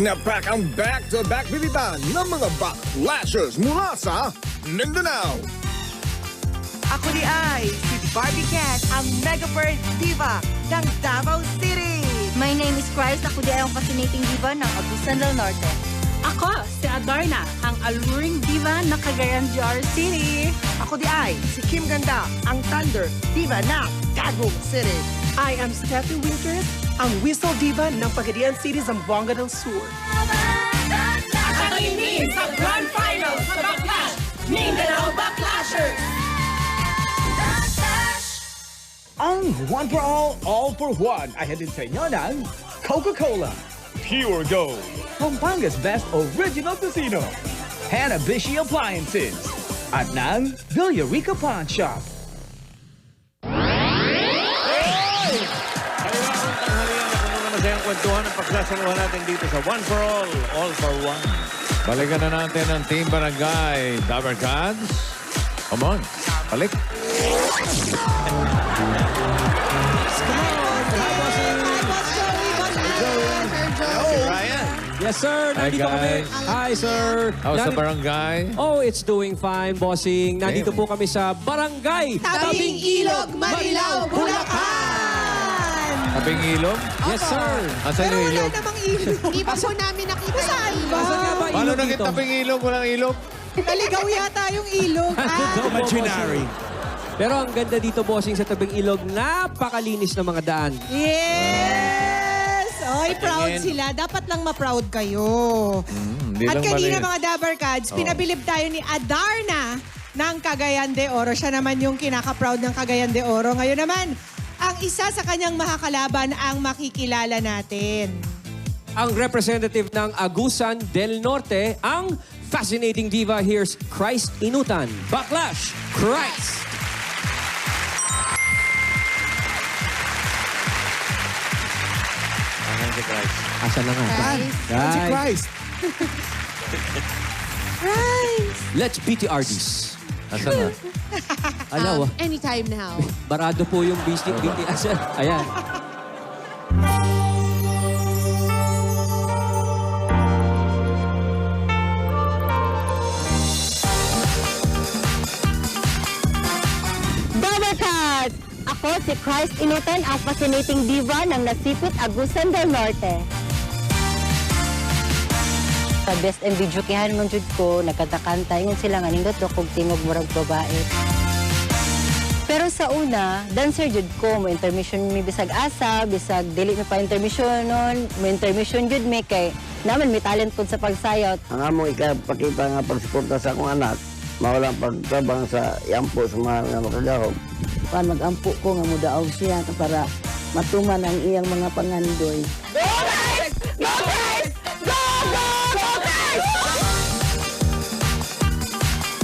Napak ang back-to-back bilitan ng mga backlashers mula sa Mindanao. Ako di ay si Barbie Cat, ang mega bird diva ng Davao City. My name is Christ. Ako di ay ang fascinating diva ng Agusan del Norte. Ako, si Adarna, ang alluring diva ng Cagayan de Oro City. Ako di ay si Kim Ganda, ang thunder diva ng Tagum City. I am Steffi Winters, ang whistle diva ng Pagadian City, Zamboanga del Sur. At ang ini sa Grand Final sa Backlash, Mindanao Backlashers! Ang one for all for one ay hatid sa inyo ng Coca-Cola, Pure Gold, Pampanga's Best Original Casino, Hanabishi Appliances, at ng Villarica Pawn Shop. Masayang kwentuhan ang pagsasaluhan natin dito sa One for All for One. Balikan na natin ang Team Barangay Dabber Cats. Come on, balik. Ryan. Yes, sir. Nandito kami. Hi, sir. How's the barangay? Oh, it's doing fine, bossing. Nandito po kami sa Barangay Tabing Ilog, Marilao, Bulacan! Tabing ilog? Yes, sir. Asan yung ilog? namang ilog. Hindi pa po namin nakita saan ba? Asan nga ba Paano ilog naging dito? tabing ilog? Walang ilog? Naligaw yata yung ilog. Imaginary. Pero ang ganda dito, bossing, sa tabing ilog, napakalinis ng mga daan. Yes! Oy, proud sila. Dapat lang ma-proud kayo. Hindi At lang kanina mali. mga Dabber Cats, pinabilib tayo ni Adarna ng Cagayan de Oro. Siya naman yung kinaka-proud ng Cagayan de Oro. Ngayon naman, ang isa sa kanyang makakalaban ang makikilala natin. Ang representative ng Agusan del Norte, ang fascinating diva, here's Christ Inutan. Backlash, Christ! Asan na nga? Guys, let's BTR this. Asan na? Alaw, Anytime now. barado po yung BTS. Ayan. Babakat! Ako si Christ Inutan, ang fascinating diva ng Nasipit, Agusan del Norte. Sa best and video kihan ng jud ko, nagkatakanta, yun sila nga nindot do kung tingog murag babae. Pero sa una, dancer jud ko, mo intermission mi bisag asa, bisag dili mi pa intermission nun, mo intermission jud mi kay naman may talent pud sa pagsayot. Ang amo ikapakita nga pagsuporta sa akong anak, mawalang pagtabang sa yampo sa mga nga makagahog. Pan mag-ampo ko nga mudaog siya para matuman ang iyang mga pangandoy. Go guys! Go guys! Go, go, go guys!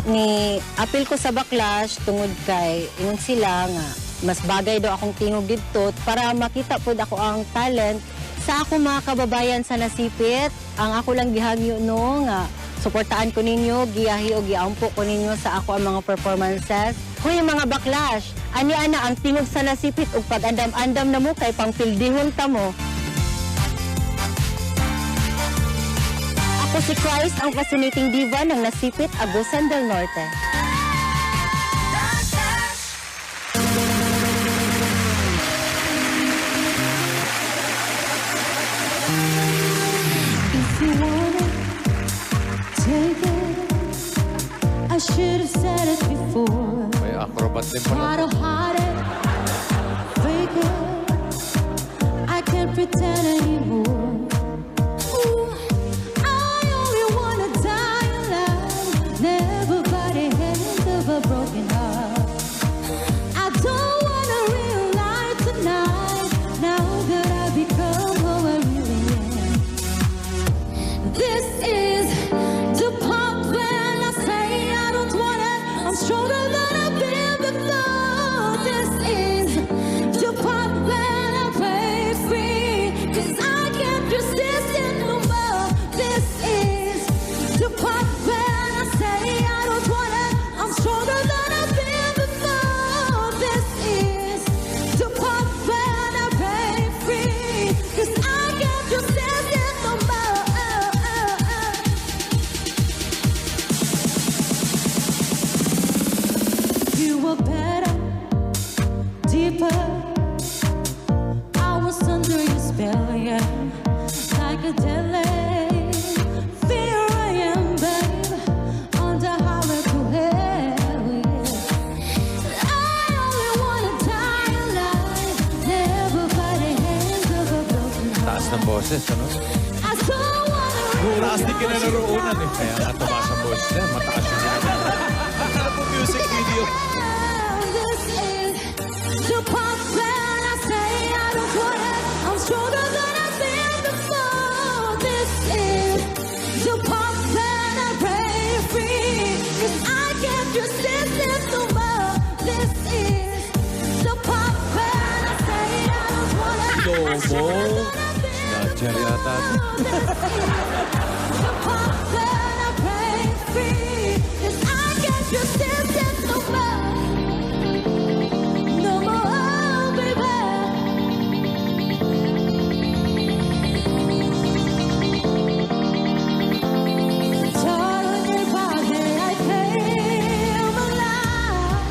Ni apil ko sa backlash tungod kay ingon sila nga mas bagay daw akong tingog didto para makita pud ako ang talent sa akong mga kababayan sa Nasipit. Ang ako lang gihangyo no nga suportaan ko ninyo, giyahi o giampo ko ninyo sa ako ang mga performances. Hoy mga backlash, ani-ana ang tingog sa Nasipit ug pag-andam-andam na mo kay pangpildihon ta mo. Ako si Christ, ang fascinating diva ng Nasipit, Agusan del Norte. If you wanna take it, I should have said it before. May acrobat din pala. Try to hide it, fake it. I can't pretend anymore. Ooh, I only wanna die alive, never by the hands of a broken heart. I don't wanna realize tonight, now that I've become who I really am. This is the part when I say I don't want it. I'm stronger than I've been before. This is the part when I play free, 'cause I can't just boses, ano? I don't wanna Taas din kinaroroonan eh. Kaya nga tumaas ang boses niya. Mataas yung Akala po music video. This is the part when I say I don't want it. I'm stronger than I've been before. This is the part when I break free. 'Cause I can't resist it no more. This is the part when I say I don't want it. I'm stronger than I've been Snatcher yata. the part when I break free. 'Cause I can't resist it no more. No more, baby. Suddenly one day I came alive.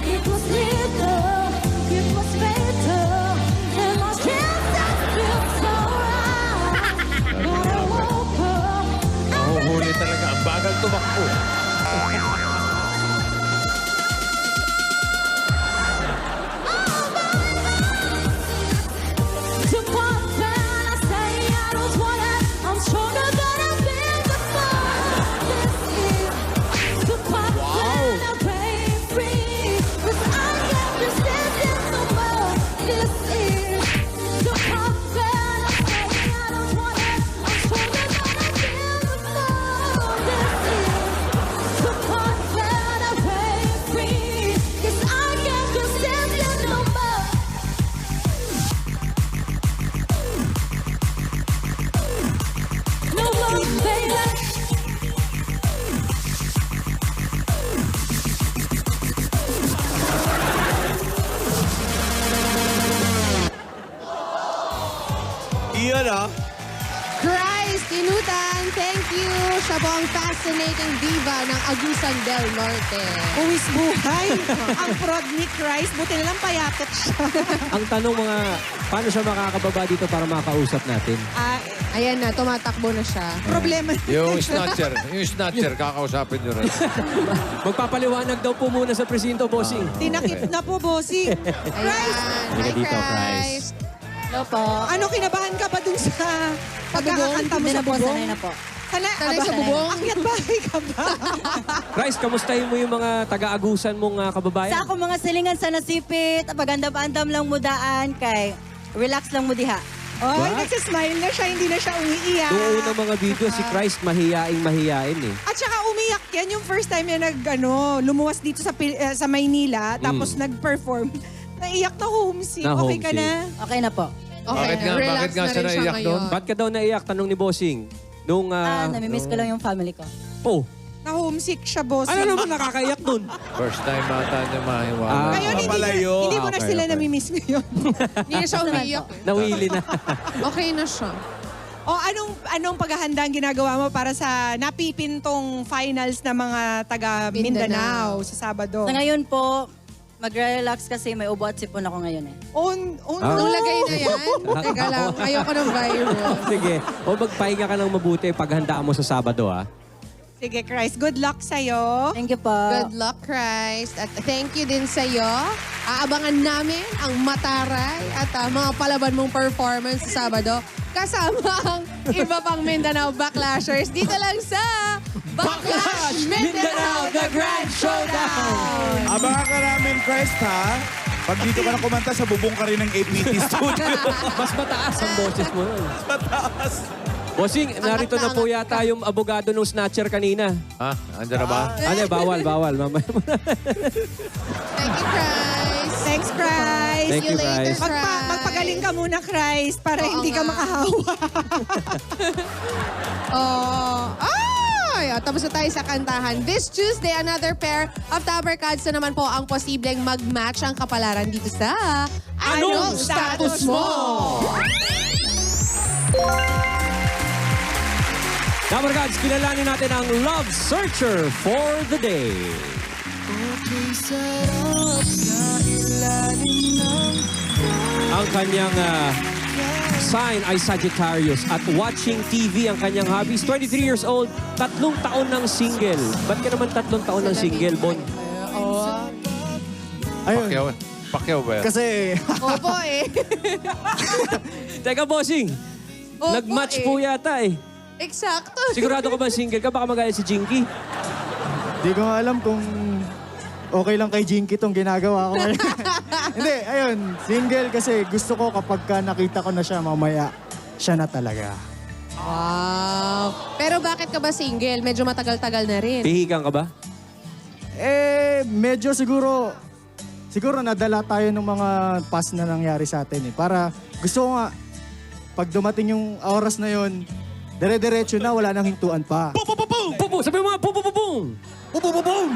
It was little, it was fatal, and my strength just felt so right. But I woke up. Nahuhuli talaga. Ang bagal tumakbo. The part when I say I don't want it, I'm stronger than I've been before. This is the part when I break free. 'Cause I can't resist it no more. This is the part when I say I don't want it, I'm stronger than I've been before. This is the part when I break free. 'Cause I can't resist it no more. No more, baby. Iyan ah. Christ Inutan, thank you. Siya po ang fascinating diva ng Agusan del Norte. Uwis buhay. Ang prod ni Christ. Buti na lang payakit siya. Ang tanong mga, paano siya makakababa dito para makausap natin? Ayan na, tumatakbo na siya. Problema. Yung snatcher, kakausapin nyo rin. Magpapaliwanag daw po muna sa presinto, bossing. Tinakip na po, bossing. Christ, Halika Hi, dito, Christ. Hello po. ano kinabahan ka ba dun sa pagkakakanta mo Hindi sa na po, bubong? sanay na po. Sanay sa bubong? Akyat bahay ka ba? Christ, kamustahin mo yung mga taga-agusan mong kababayan? Sa ako mga silingan sa nasipit, pagandam-andam lang mudaan kay relax lang mo diha. Oy, nagsasmile na siya, hindi na siya umiiyak. Noong unang mga video, si Christ mahiyain eh. At saka umiyak yan yung first time niya lumuwas dito sa Maynila, tapos nag-perform. Naiyak na homesick. Na Okay ka homesick. na? Okay na po. Okay, Bakit relax nga na siya rin siya naiyak ngayon. doon? Ba't ka daw naiyak? Tanong ni Bossing. Nung, Namimiss ko lang yung family ko. oh, Na-homesick siya, boss. ano naman nakakaiyak nun? First time ata niya mahiwala. Ngayon, hindi mo na Okay, sila okay. namimiss ngayon. Hindi na siya umiiyak. Nawili na. Okay na siya. O anong paghahanda ang ginagawa mo para sa napipintong finals na mga taga Mindanao sa Sabado? Sa ngayon po, magre-relax kasi may ubo at sipon ako ngayon eh. Nung lagay na yan, teka lang, ayoko ng viral. Sige. O magpahinga ka ng mabuti paghandaan mo sa Sabado, ah. Sige, Christ. Good luck sa'yo. Thank you po. Good luck, Christ. At thank you din sa'yo. Aabangan namin ang mataray at mga palaban mong performance sa Sabado. Kasama ang iba pang Mindanao Backlashers dito lang sa Backlash Mindanao, The Grand Showdown! Abangan ka namin, Christ, ha? Pag dito ka na kumanta, sa bubong ka rin ng APT studio. Mas mataas ang boses mo nun. Mataas. Bossing, narito na po yata yung abogado ng snatcher kanina. Ha? Andiyan na ba? Ano, bawal. Mamaya mo na. Thank you, Christ. Thanks, Christ. Thank you, later, Christ. Christ. Magpagaling ka muna, Christ, para hindi ka makahawa. Tapos na tayo sa kantahan. This Tuesday, another pair of Tower Cards na naman po ang posibleng mag-match ang kapalaran dito sa Anong Status Mo? Tower Gods, kilalanin natin ang Love Searcher for the Day. Ang kanyang sign ay Sagittarius at watching TV ang kanyang hobbies. 23 years old, 3 taon ng single. Ba't ka naman 3 taon ng single, Bon? Pacquiao ba yan? Kasi, Opo eh. Teka, bossing. Opo, Nag-match po yata eh. Eksakto. Sigurado ka ba single ka? Baka magalit si Jinky. Di ko nga alam kung okay lang kay Jinky tong ginagawa ko ngayon. Hindi, ayun, single kasi gusto ko kapag nakita ko na siya mamaya, siya na talaga. Wow. Pero bakit ka ba single? Medyo matagal-tagal na rin. Pihikan ka ba? Medyo siguro nadala tayo ng mga past na nangyari sa atin eh. Para gusto ko nga, pag dumating yung oras na yon, dire-diretso na, wala nang hintuan pa. Pupu! Sabi mo nga, pupu-pupung! Pupu-pupung!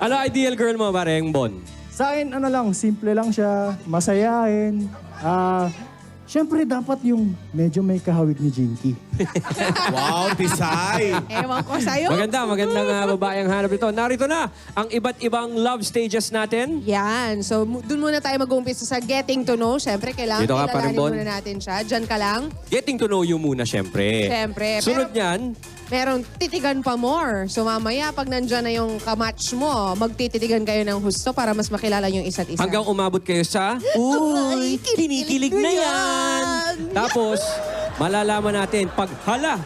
Ano ideal girl mo, pareng Bon? Sa akin, lang, simple lang siya, masayahin. Siyempre, dapat yung medyo may kahawig ni Jinky. Wow, Tisay! Ewan ko sa'yo. Magandang babae ang hanap ito. Narito na ang iba't ibang love stages natin. Yan. So, dun muna tayo mag-uumpisa sa getting to know. Siyempre, kailangan Dito ka, kilalanin parang Bon. muna natin siya. Diyan ka lang. Getting to know you muna, syempre. Siyempre. Sunod niyan, Merong titigan pa more. So, mamaya, pag nandyan na yung kamatch mo, magtititigan kayo ng husto para mas makilala yung isa't isa. hanggang umabot kayo sa, uy, kinikilig na yan. Tapos, malalaman natin, pag hala,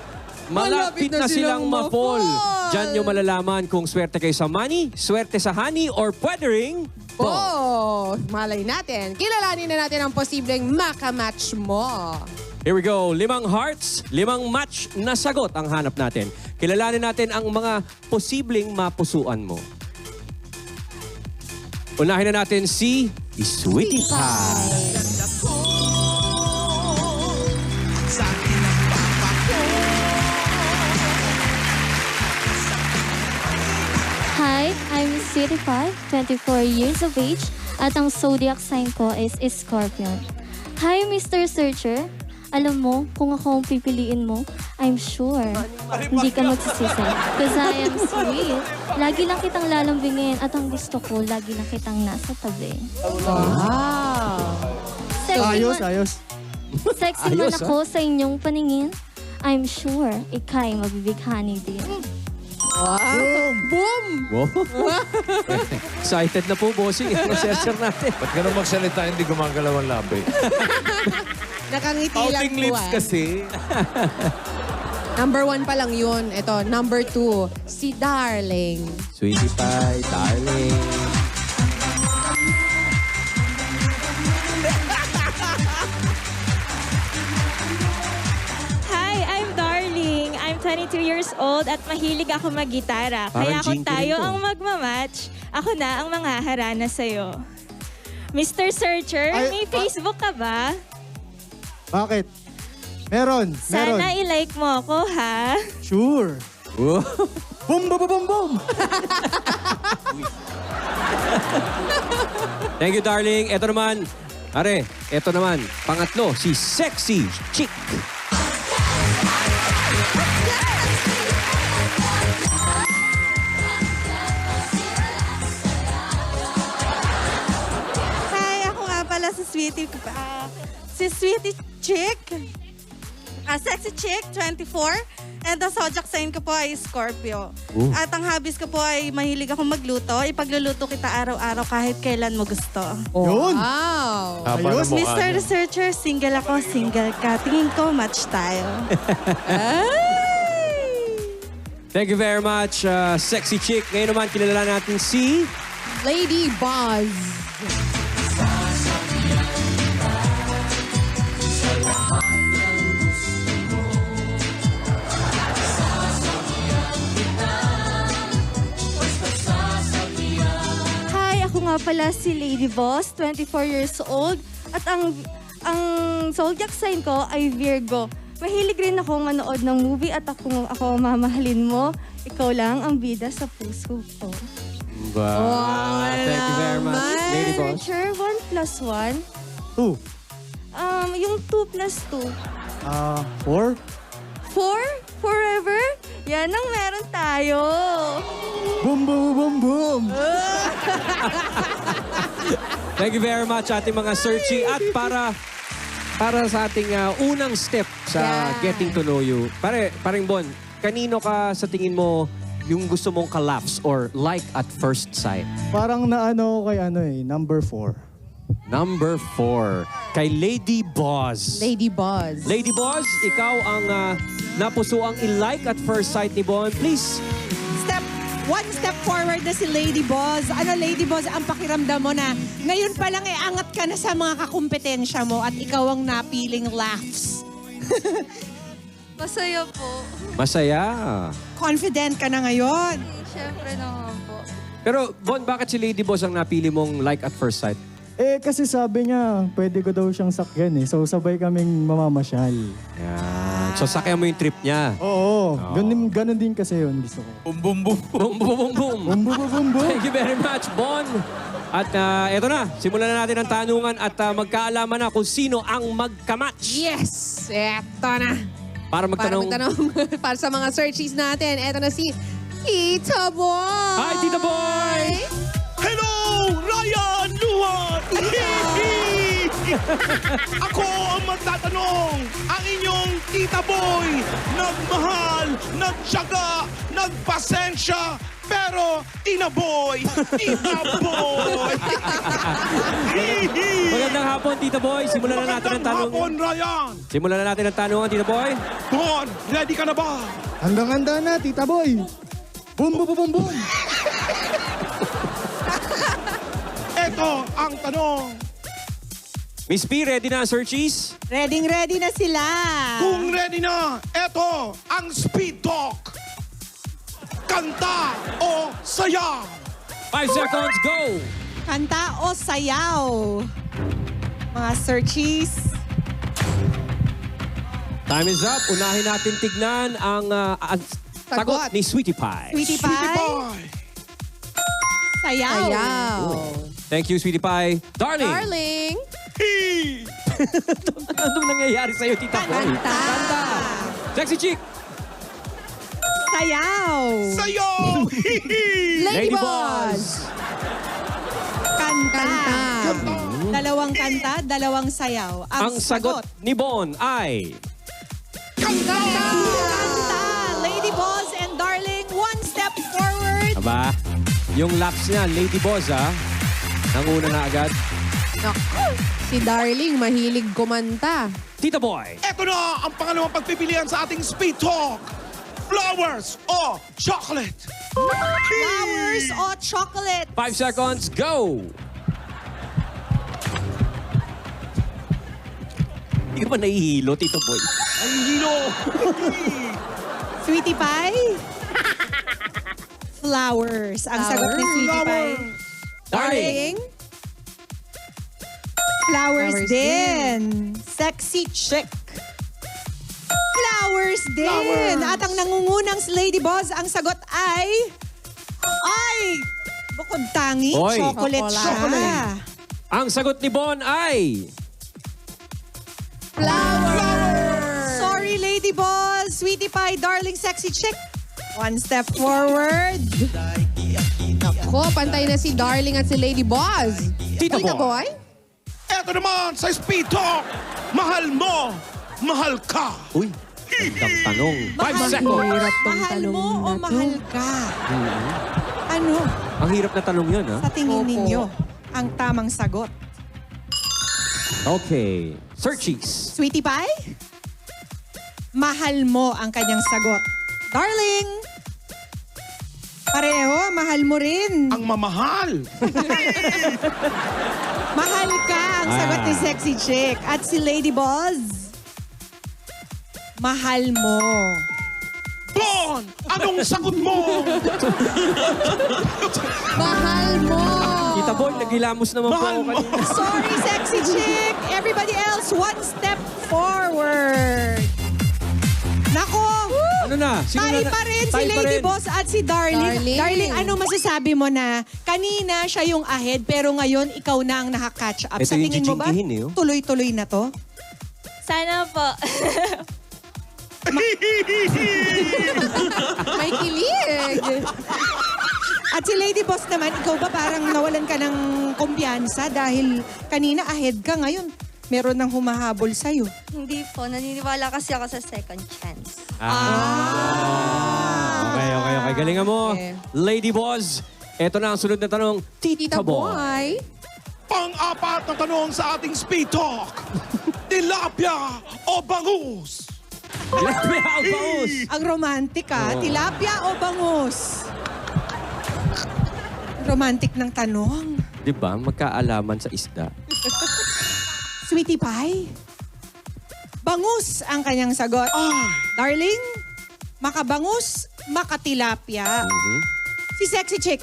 malapit na silang ma-fall. Diyan nyo malalaman kung swerte kayo sa money, swerte sa honey, or pwede ring Oh, malay natin. Kilalanin na natin ang posibleng makamatch mo. Here we go. 5 hearts, 5 match na sagot ang hanap natin. Kilalanin natin ang mga posibleng mapusuan mo. Unahin na natin si Sweetie Pie. Hi, I'm Sweetie Pie, 24 years of age, at ang zodiac sign ko is Scorpion. Hi, Mr. Searcher. Alam mo, kung ako ang pipiliin mo, I'm sure hindi ka magsisisi. Because I am sweet. Lagi lang kitang lalambingin at ang gusto ko, lagi lang kitang nasa tabi. Wow! Ayos. Sexy man ako sa inyong paningin. I'm sure ika'y mabibighani din. Boom! Wow. Excited na po, bossing. Ang assessor natin. Ba't ka nang magsalita, hindi gumagalaw ang labi? Nakangiti lang Outing po. lips kasi. Number 1 pa lang yun. Ito, number 2, si Darling. Sweetie Pie, darling. Hi, I'm Darling. I'm 22 years old at mahilig ako mag-gitara. Parang Kaya kung Jinky tayo rin to. ang magmamatch, ako na ang manghaharana sa'yo. Mr. Searcher, may Facebook ka ba? Bakit? Meron. Sana i-like mo ako, ha? Sure. Boom, boom, boom, boom. Thank you, darling. Ito naman, ito naman, pangatlo, si Sexy Chick. Hi, ako nga pala si Sweetie Chick. Sexy Chick, 24. And ang zodiac sign ko po ay Scorpio. At ang hobbies ko po ay mahilig akong magluto. Ipagluluto kita araw-araw kahit kailan mo gusto. Yun. Wow! Haba ng mukha Mr. niya. Researcher, single ako, single ka. Tingin ko, match tayo. Thank you very much, Sexy Chick. Ngayon naman, kilala natin si... Lady Buzz. Hi, ako nga pala si Lady Boss, 24 years old. At ang zodiac sign ko ay Virgo. Mahilig rin akong manood ng movie at ako mamahalin mo. Ikaw lang ang bida sa puso ko. Wow. Thank you very much, Lady Boss. Searcher, 1 plus 1. 2. Yung 2 plus 2. 4. 4? Forever? Yan ang meron tayo. Boom, boom, boom, boom. Thank you very much, ating mga searching. At para sa ating unang step sa getting to know you, parang Bon, kanino ka sa tingin mo yung gusto mong ka-laughs or like at first sight? Parang naano kay number 4. Number 4, kay Lady Boz. Lady Boz. Lady Boz, ikaw ang napusuang i-like at first sight ni Bon. Please. One step forward na si Lady Boz. Ano, Lady Boz, ang pakiramdam mo na ngayon pa lang angat ka na sa mga kakumpetensya mo at ikaw ang napiling laughs. Masaya po. Masaya. Confident ka na ngayon. Siyempre naman po. Pero Bon, bakit si Lady Boz ang napili mong like at first sight? Kasi sabi niya, pwede ko daw siyang sakyan eh. So sabay kaming mamamasyal. Yan. So sakyan mo yung trip niya. Oo. Ganun din kasi yun gusto ko. Bum, bum, bum. Boom, boom, boom, boom. Bum, bum, bum, bum. Thank you very much, Bon. At eto na, simulan na natin ang tanungan at magkaalaman na kung sino ang magkamatch. Yes! Eto na. Para magtanong. Para sa mga searchies natin, eto na si Tita Boy! Hi, Tita Boy! Hello, Ryan Luan! Ako ang magtatanong, ang inyong Tita Boy, nagmahal, nagtyaga, nagpasensya, pero Tina Boy, Tita Boy! Magandang hapon, Tita Boy. Simulan na natin ang tanong. Magandang hapon, Ryan! Simulan na natin ang tanungan, Tita Boy. Bon, ready ka na ba? Handang-handa na, Tita Boy. Boom, boom, boom, boom. Ito ang tanong. Miss P, ready na ang searchies? Ready na sila. Kung ready na, ito ang Speed Talk. Kanta o sayaw? 5 seconds, go! Kanta o sayaw? Mga searchies. Time is up. Unahin natin tignan ang sagot ni Sweetie Pie. Sweetie Pie. Sayaw. Sayaw. Thank you, Sweetie Pie. Darling! Darling! Anong nangyayari sa'yo, Tita Boy? Kanta. Sexy Chick! Sayaw. Sayaw! Lady Boss! Kanta. Kanta. Dalawang kanta, dalawang sayaw. Ang sagot ni Bon ay... Kanta. Lady Boss and Darling, one step forward. Aba, yung laps niya, Lady Boss, nanguna na agad. Naku, si Darling mahilig kumanta. Tita Boy! Ito na ang pangalawang pagpipilian sa ating Speed Talk. Flowers o chocolate? Flowers o chocolate? 5 seconds, go! Hindi ka ba nahihilo, Tito Boy? Nahihilo! Sweetie Pie? Flowers. Ang sagot ni Sweetie Pie. Darling! Flowers din. Sexy Chick. Flowers din. At ang nangungunang si Lady Boss, ang sagot ay... bukod tangi, Oy. chocolate siya. Ang sagot ni Bon ay... Flowers! Sorry, Lady Boss. Sweetie Pie, Darling, Sexy Chick. One step forward. Naku, pantay na si Darling at si Lady Boss. Tita Boy. Ito naman sa Speed Talk. Mahal mo, mahal ka. Uy, gandang tanong. 5 seconds. Mahal mo o mahal ka? Ano? Ang hirap na tanong yun, ha? Sa tingin ninyo, ang tamang sagot? Okay. Searchies. Sweetie Pie? Mahal mo ang kanyang sagot. Darling! Pareho, mahal mo rin. Ang mamahal. Mahal ka ang sagot ni Sexy Chick. At si Lady Boss, mahal mo. Bon, anong sagot mo? Mahal mo! Tita Boy, nagilamos naman po ako kanina. Sorry, Sexy Chick. Everybody else, one step forward. Nako! Ano na? Tayo pa rin si Lady Boss at si Darling. Darling, ano masasabi mo na kanina siya yung ahead pero ngayon ikaw na ang naka-catch up? Ito Sa yung tingin mo ba jijingkihin, eh, oh. tuloy-tuloy na to? Sana po. May kilig. At si Lady Boss naman, ikaw ba parang nawalan ka ng kumpiyansa dahil kanina ahead ka ngayon? Meron nang humahabol sa'yo. Hindi po. Naniniwala kasi ako sa second chance. Okay. Galingan mo. Okay. Lady Boss, eto na ang sunod na tanong. Tita Boy. Pang-apat na tanong sa ating speed talk. Tilapia o bangus? Tilapia o bangus? Ang romantic tilapia o bangus? Romantic ng tanong. Di ba? Magkaalaman sa isda. Sweetie Pie? Bangus ang kanyang sagot. Darling, makabangus, makatilapia. Si Sexy Chick,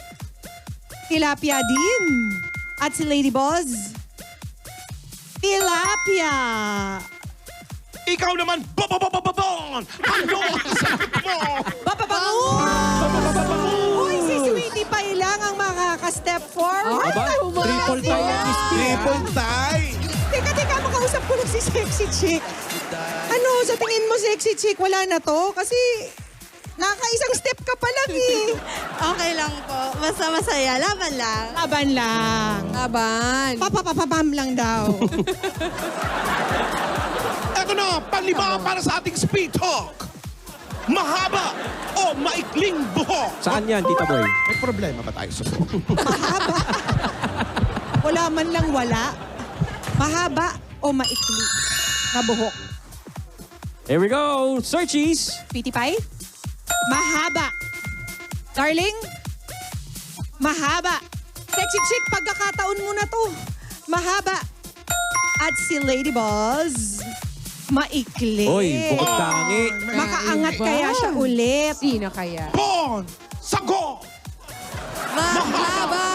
tilapia din. At si Lady Boss, tilapia. Ikaw naman, babababababon! Ano ang sagot mo? Bababangus! Uy, si Sweetie Pie lang ang makaka-step forward. Aba, triple tie yan, Miss P. Triple tie! Teka, makausap ko lang si Sexy Chick. Ano, sa tingin mo, Sexy Chick, wala na to? Kasi nakaisang step ka pa lang Okay lang po. Basta masaya. Laban lang. Laban lang. Laban. Papapapapam lang daw. Eto na, panlima para sa ating speed talk. Mahaba o maikling buhok? Saan yan, Tita Boy? May problema ba tayo sa buhok? Mahaba. Wala man lang wala. Mahaba o maikli na buhok? Here we go. Searchies. Sweetie Pie? Mahaba. Darling? Mahaba. Sexy Chick, pagkakataon mo na to. Mahaba. At si Lady Boss, maikli. Oy, bukod tangi. Makaangat kaya siya ulit. Sino kaya? Bon! Sago! Mahaba!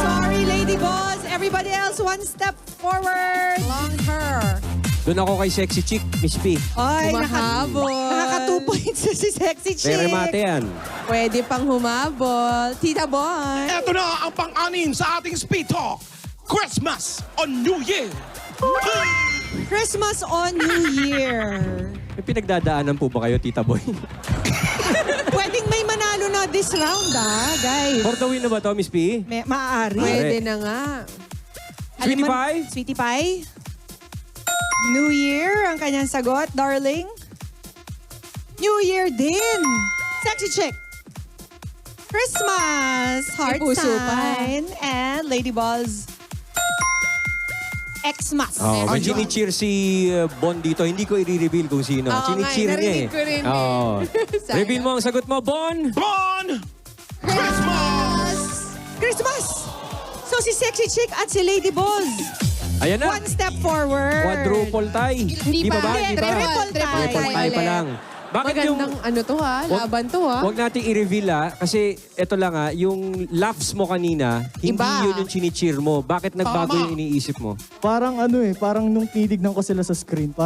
Sorry, Lady Boss. Everybody else, one step forward. Long hair. Doon ako kay Sexy Chick, Miss P. Ay, Humahabol. Nakaka 2 points na si Sexy Chick. May remate yan. Pwede pang humabol. Tita Boy. Eto na ang pang-anim sa ating speed talk. Christmas on New Year. Christmas on New Year. May pinagdadaanan po ba kayo, Tita Boy? Pwedeng may manalo na this round, guys. For the win na ba to, Miss P? Maaari. Pwede na nga. Sweetie Pie? Sweetie Pie? New Year ang kanyang sagot, darling. New Year din. Sexy Chick. Christmas. Heart puso pa. sign. And Lady Boss. Xmas. Oh, may chinicheer si Bon dito. Hindi ko i-reveal kung sino. Oo, Chinicheer niya narinig ko rin eh. Oo. Sayang. Reveal mo ang sagot mo, Bon! Bon! Christmas! Christmas. So si Sexy Chick at si Lady Boss. Ayan na. One step forward. Quadruple tie. Hindi Di pa. ba? Di ba? Triple tie. Triple tie pa lang. Bakit yung... Magandang ano to ha? Laban to ha? Huwag nating i-reveal kasi ito lang yung laughs mo kanina, hindi Iba. yun yung chinicheer mo. Bakit nagbago yung iniisip mo? Parang parang nung tinignan ko sila sa screen,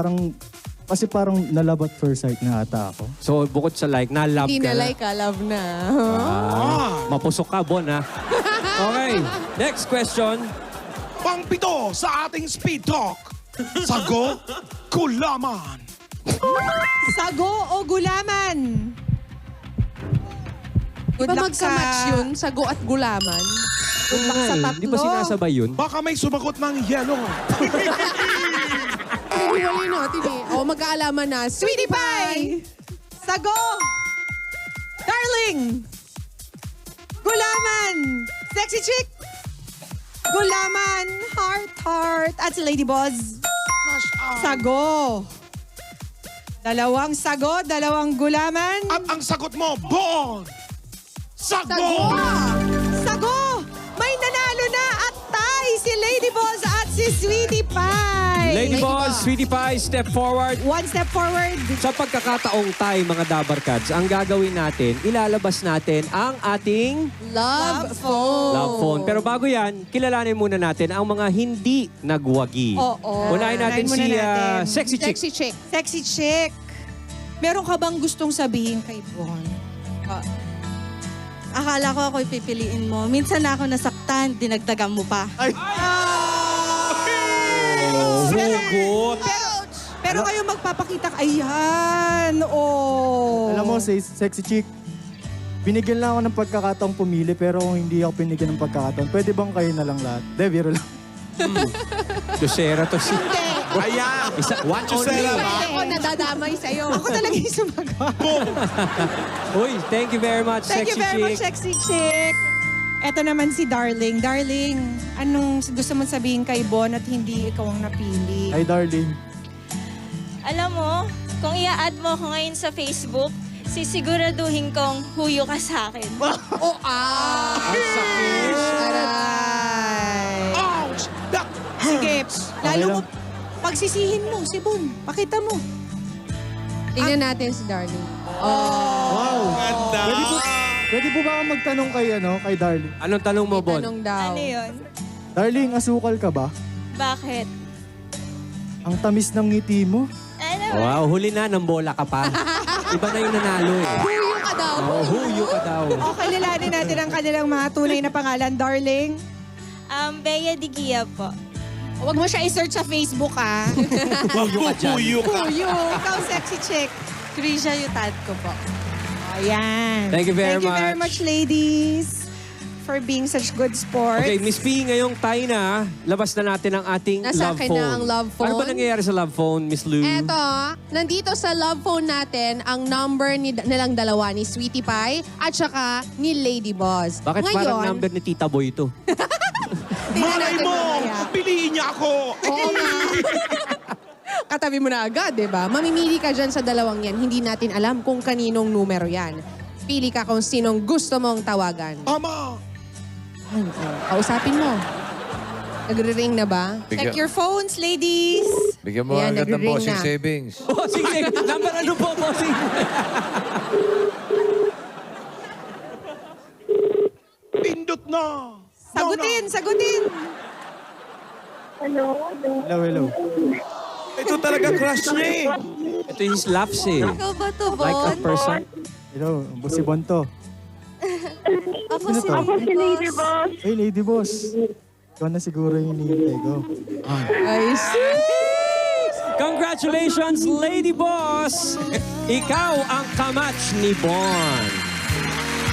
kasi parang na-love at first sight na ata ako. So bukod sa like, na-love Hindi ka na like ka, love na. Mapusok ka, Bon ha? Okay, next question. Pang-pito sa ating speed talk. Sago, kulaman. Sago o gulaman? Di ba magka-match yun? Sago at gulaman? Good luck sa tatlo. Di ba sinasabay yun? Baka may sumagot ng yellow. Hiniwalay natin eh. O, mag-aalaman na. Sweetie Pie! Sago! Darling! Gulaman! Sexy Chick! Gulaman! Heart! At si Lady Boss. Sago! Dalawang sago, dalawang gulaman. At ang sagot mo, Bon! Sago! Sago! May nanalo na at tie si Lady Boss at si Sweetie Pie. Lady Boss, Sweetie Pie, step forward. One step forward. Sa pagkakataong tayo, mga Dabarkads, ang gagawin natin, ilalabas natin ang ating Love phone. love phone. Pero bago yan, kilalanin muna natin ang mga hindi nagwagi. Oo. Unahin natin Unahin muna si natin. Sexy Chick. Sexy Chick. Sexy Chick. Meron ka bang gustong sabihin kay Bon? Akala ko ako'y pipiliin mo. Minsan na ako nasaktan, dinagdagan mo pa. Hugot. Pero kayo magpapakita. Ayan. Oh. Alam mo, Sexy Chick, binigyan lang ako ng pagkakataong pumili pero kung hindi ako binigyan ng pagkakataon, pwede bang kayo na lang lahat? De, biro lang. Dosera to si... Ayan! One Chusera only. ba? Ako nadadamay sa'yo. Ako talaga yung sumagot. Uy, thank you very much, Thank you Sexy very much, Chick. Sexy Chick. Eto naman si Darling. Darling, anong gusto mong sabihin kay Bon at hindi ikaw ang napili? Hi, darling. Alam mo, kung i-add mo ako ngayon sa Facebook, sisiguraduhin kong huyo ka sa akin. Oh, Aray! Ouch! That Sige, hurts! lalo mo, pagsisihin mo si Bon. Pakita mo. Tingnan natin si Darling. Wow. Ganda! Pwede po ba ako magtanong kay darling? Anong tanong mo, Bon? Tanong daw. Ano yun? Darling, asukal ka ba? Bakit? Ang tamis ng ngiti mo. Ano? Wow, huli na, ng bola ka pa. Iba na yung nanalo eh. Huyo ka daw. Oh, huyo ka daw. O, kilalanin natin ang kanilang mga tunay na pangalan. Darling, Bea Digia po. huwag mo siya i-search sa Facebook, ah. Huyo ka dyan. Pupuyo ka. Huyo. Ikaw, sexy chick. Krisha Yutatko po. Ayan. Thank you very Thank you very much. much, ladies, for being such good sports. Okay, Miss P, ngayong tayo na, labas na natin ang ating Nasa love akin phone. na ang love phone. Ano ba nangyayari sa love phone, Miss Lou? Eto, nandito sa love phone natin ang number nilang dalawa ni Sweetie Pie at saka ni Lady Boss. Bakit parang number ni Tita Boy ito? Malay mo! Piliin niya ako! Oo nga. Katabi mo na agad, di ba? Mamimili ka dyan sa dalawang yan. Hindi natin alam kung kaninong numero yan. Pili ka kung sinong gusto mong tawagan. Ama! Kausapin mo. Nagre-ring na ba? Check your phones, ladies. Bigyan mo Ayan, agad ng nagre-ring bossing na. savings. Bossing, number ano po, bossing? Pindot na! Sagutin, sagutin. Hello, hello. Ito talaga crush niya eh. Ito yung laughs eh. Ikaw ba to, Bon? Like a person. Hello, si Bon to. Ako Sino si to? Lady Boss. Hey, Lady Boss. Ikaw na siguro yung hinihintay ko. Ay, Congratulations, Lady Boss! Ikaw ang kamatch ni Bon.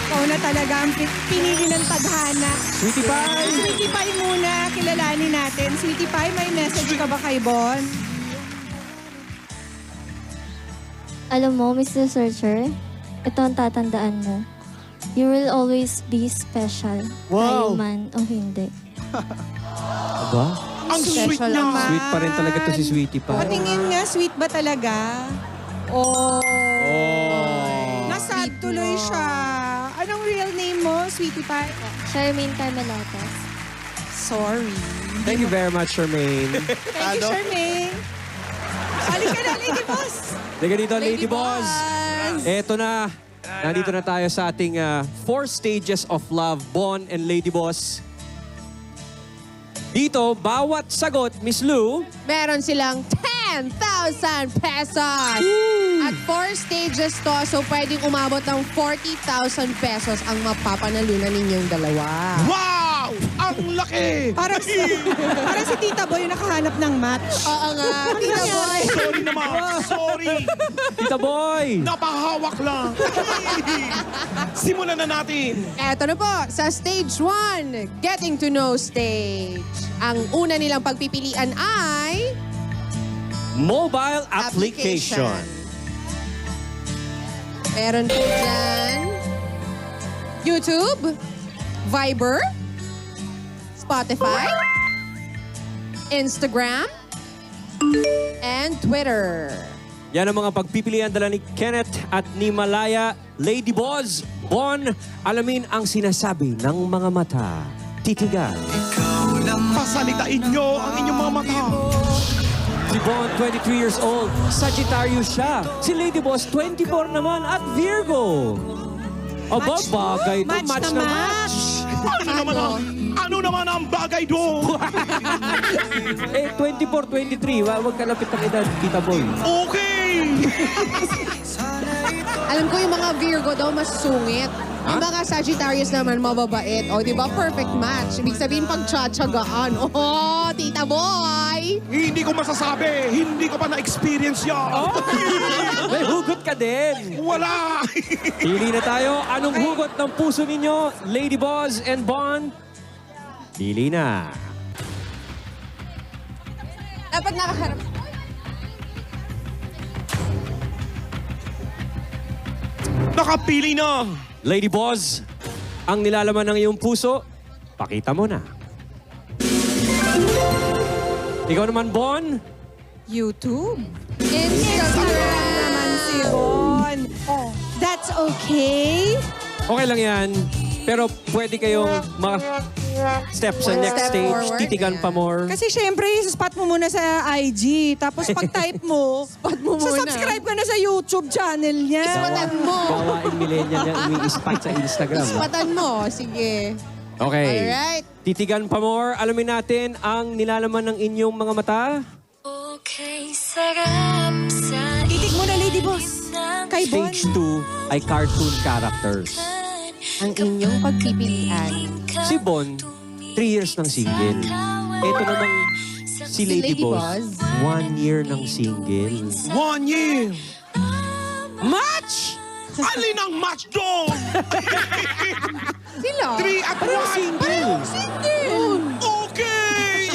Ikaw na talaga ang pinili ng tadhana. Sweetie Pie! Sweetie Pie muna, kilalanin natin. Sweetie Pie, may message ka ba kay Bon? Alam mo, Mr. Searcher, ito ang tatandaan mo. You will always be special. Wow! Tayo man o hindi. Aba? Ang sweet Special niya! naman. Sweet pa rin talaga to si Sweetie Pie. Patingin nga, sweet ba talaga? Oh. Nasad tuloy siya. Anong real name mo, Sweetie Pie? Charmaine Carmelatas. Sorry. Thank you very much, Charmaine. Thank you, Charmaine. Halika ka na, Lady Boss. Liga dito, Lady Boss. Eto na. Nandito na tayo sa ating 4 stages of love, Bon and Lady Boss. Dito, bawat sagot, Miss Lou, meron silang 10,000 pesos. At 4 stages to, so pwedeng umabot ng 40,000 pesos ang mapapanalunan ninyong dalawa. Wow! Ang laki! Parang si Tita Boy yung nakahanap ng match. Oo nga. Tita Boy. Sorry naman! Sorry! Tita Boy! Napahawak lang! Simulan na natin! Eto na po, sa stage 1, getting to know stage. Ang una nilang pagpipilian ay mobile application. meron po dyan YouTube, Viber, Spotify, Instagram, and Twitter. Yan ang mga pagpipilian dala ni Kenneth at ni Malaya. Lady Boss, Bon, alamin ang sinasabi ng mga mata. Titigan. Pasalitain nyo ang inyong mga mata. Si Bon, 23 years old. Sagittarius siya. Si Lady Boss, 24 naman at Virgo. Aba, bagay ito. Match na match. Ano naman ang bagay doon? Eh, 24, 23. Huwag kalapit ang edad, Tita Boy. Okay! Alam ko yung mga Virgo daw mas sungit. Yung mga Sagittarius naman mababait. O, di ba? Perfect match. Ibig sabihin pagtsatsagaan. Oh, Tita Boy! Hindi ko masasabi. Hindi ko pa na-experience yan. May hugot ka din. Wala! Pili na tayo. Anong hugot ng puso ninyo? Lady Boss and Bon? Pili na. Dapat nakaharap. Nakapili na. Lady Boss, ang nilalaman ng iyong puso? Pakita mo na. Ikaw naman, Bon? YouTube. Instagram. Naman si Bon. That's okay. Okay lang yan. Pero pwede kayong step sa next Step stage. forward, Titigan pa more. Kasi syempre, spot mo muna sa IG. Tapos pag-type mo, Spot mo muna. subscribe ka na sa YouTube channel niya. Ispatan mo. Gawaing millennial yan. Umi-spot sa Instagram. Ispatan mo. Sige. Okay. Alright. Titigan pa more. Alamin natin ang nilalaman ng inyong mga mata. Titig mo na, Lady Boss. Kay Bon. Stage 2 ay cartoon characters. Ang inyong pagpipilian. Si Bon, 3 years ng single. Ito namang si Lady Boss, 1 year ng single. 1 year. Match! Alin ang match doon? Sila? 3 at 1. Single! Okay!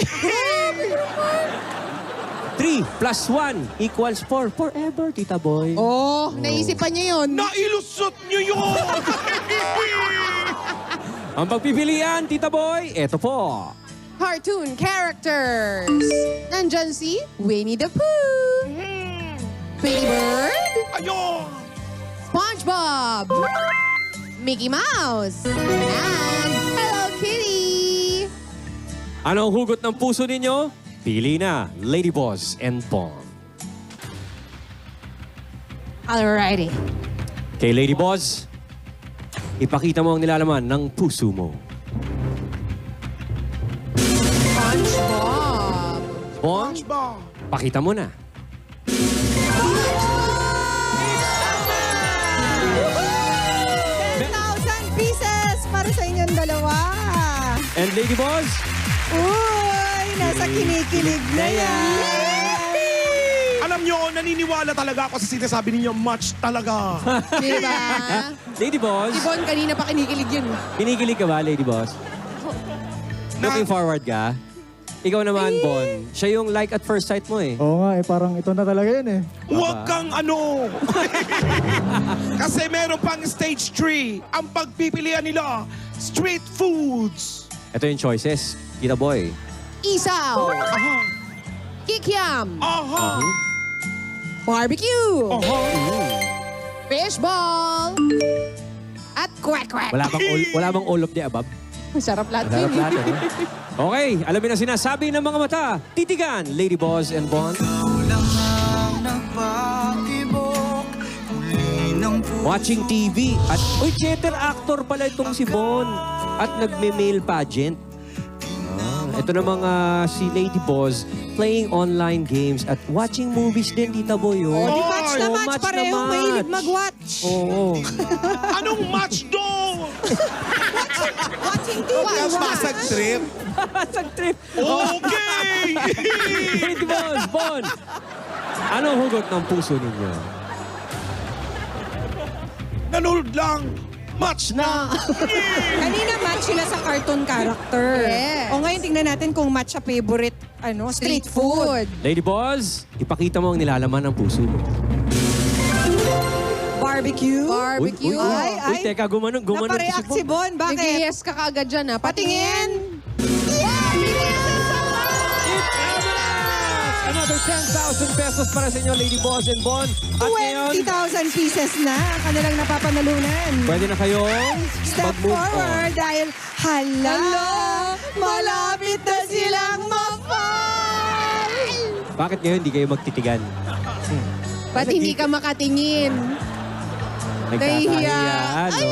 3 plus 1 equals 4. Forever, Tita Boy. Oh, naisipan niyo yun. Nailusot niyo yun! Ang pagpipilian, Tita Boy, eto po. Cartoon characters. Nandyan si Winnie the Pooh. Baby Bird. Ayun! SpongeBob. Mickey Mouse. And Hello Kitty. Ano ang hugot ng puso ninyo? Pili na, Lady Boss and Bon. Alrighty. Kay Lady Boss, ipakita mo ang nilalaman ng puso mo. SpongeBob. Bon, pakita mo na. 10,000 pieces para sa inyong dalawa. And Lady Boss, Uy, nasa kinikilig na yan. Alam nyo, naniniwala talaga ako sa sinasabi ninyo, match talaga. Diba? Lady Boss, Si Bon kanina pa kinikilig yun. kinikilig ka ba, Lady Boss? Looking forward ka? Ikaw naman, Bon. Siya yung like at first sight mo eh. Oo nga, parang ito na talaga yun eh. Huwag kang ano. Kasi meron pang stage 3. Ang pagpipilian nila, street foods. Ito yung choices, Tita Boy. Isaw. Aha. Kikiam. Aha. Barbecue. Aha. Fishball. At quack-quack. Wala bang all of the above? Masarap lahat Masarap yun. lahat, ano? Okay, alamin ang sinasabi ng mga mata. Titigan, Lady Boss and Bon. Watching TV. At, theater actor pala itong si Bon. At nagme-mail pageant. Ito na mga si Lady Boss playing online games at watching movies din, Tita Boy. Oh, di match na match. Pareho mahilig mag-watch. Oo. Anong match doon? Watching TV. Basag trip. Basag trip. Okay! Lady Boss, Bon. Anong hugot ng puso ninyo? Nanood lang. Match na. Kanina match sila sa cartoon character. Yes. O ngayon tingnan natin kung match sa favorite street food. Lady Boss, ipakita mo ang nilalaman ng puso mo. Barbecue. Barbecue. Uy, teka, gumanon Napareact si Bon. Bakit? Nag-yes ka kagad dyan, ha? Patingin. Another 10,000 pesos para sa inyo, Lady Boss and Bon. At ngayon, 20,000 pieces na ang kanilang napapanalunan. pwede na kayong Step mag-move on. forward dahil hala, malapit na silang ma-fall. Bakit ngayon hindi kayo magtitigan? Ba't hindi ka makatingin? Nagkakahiya, ano?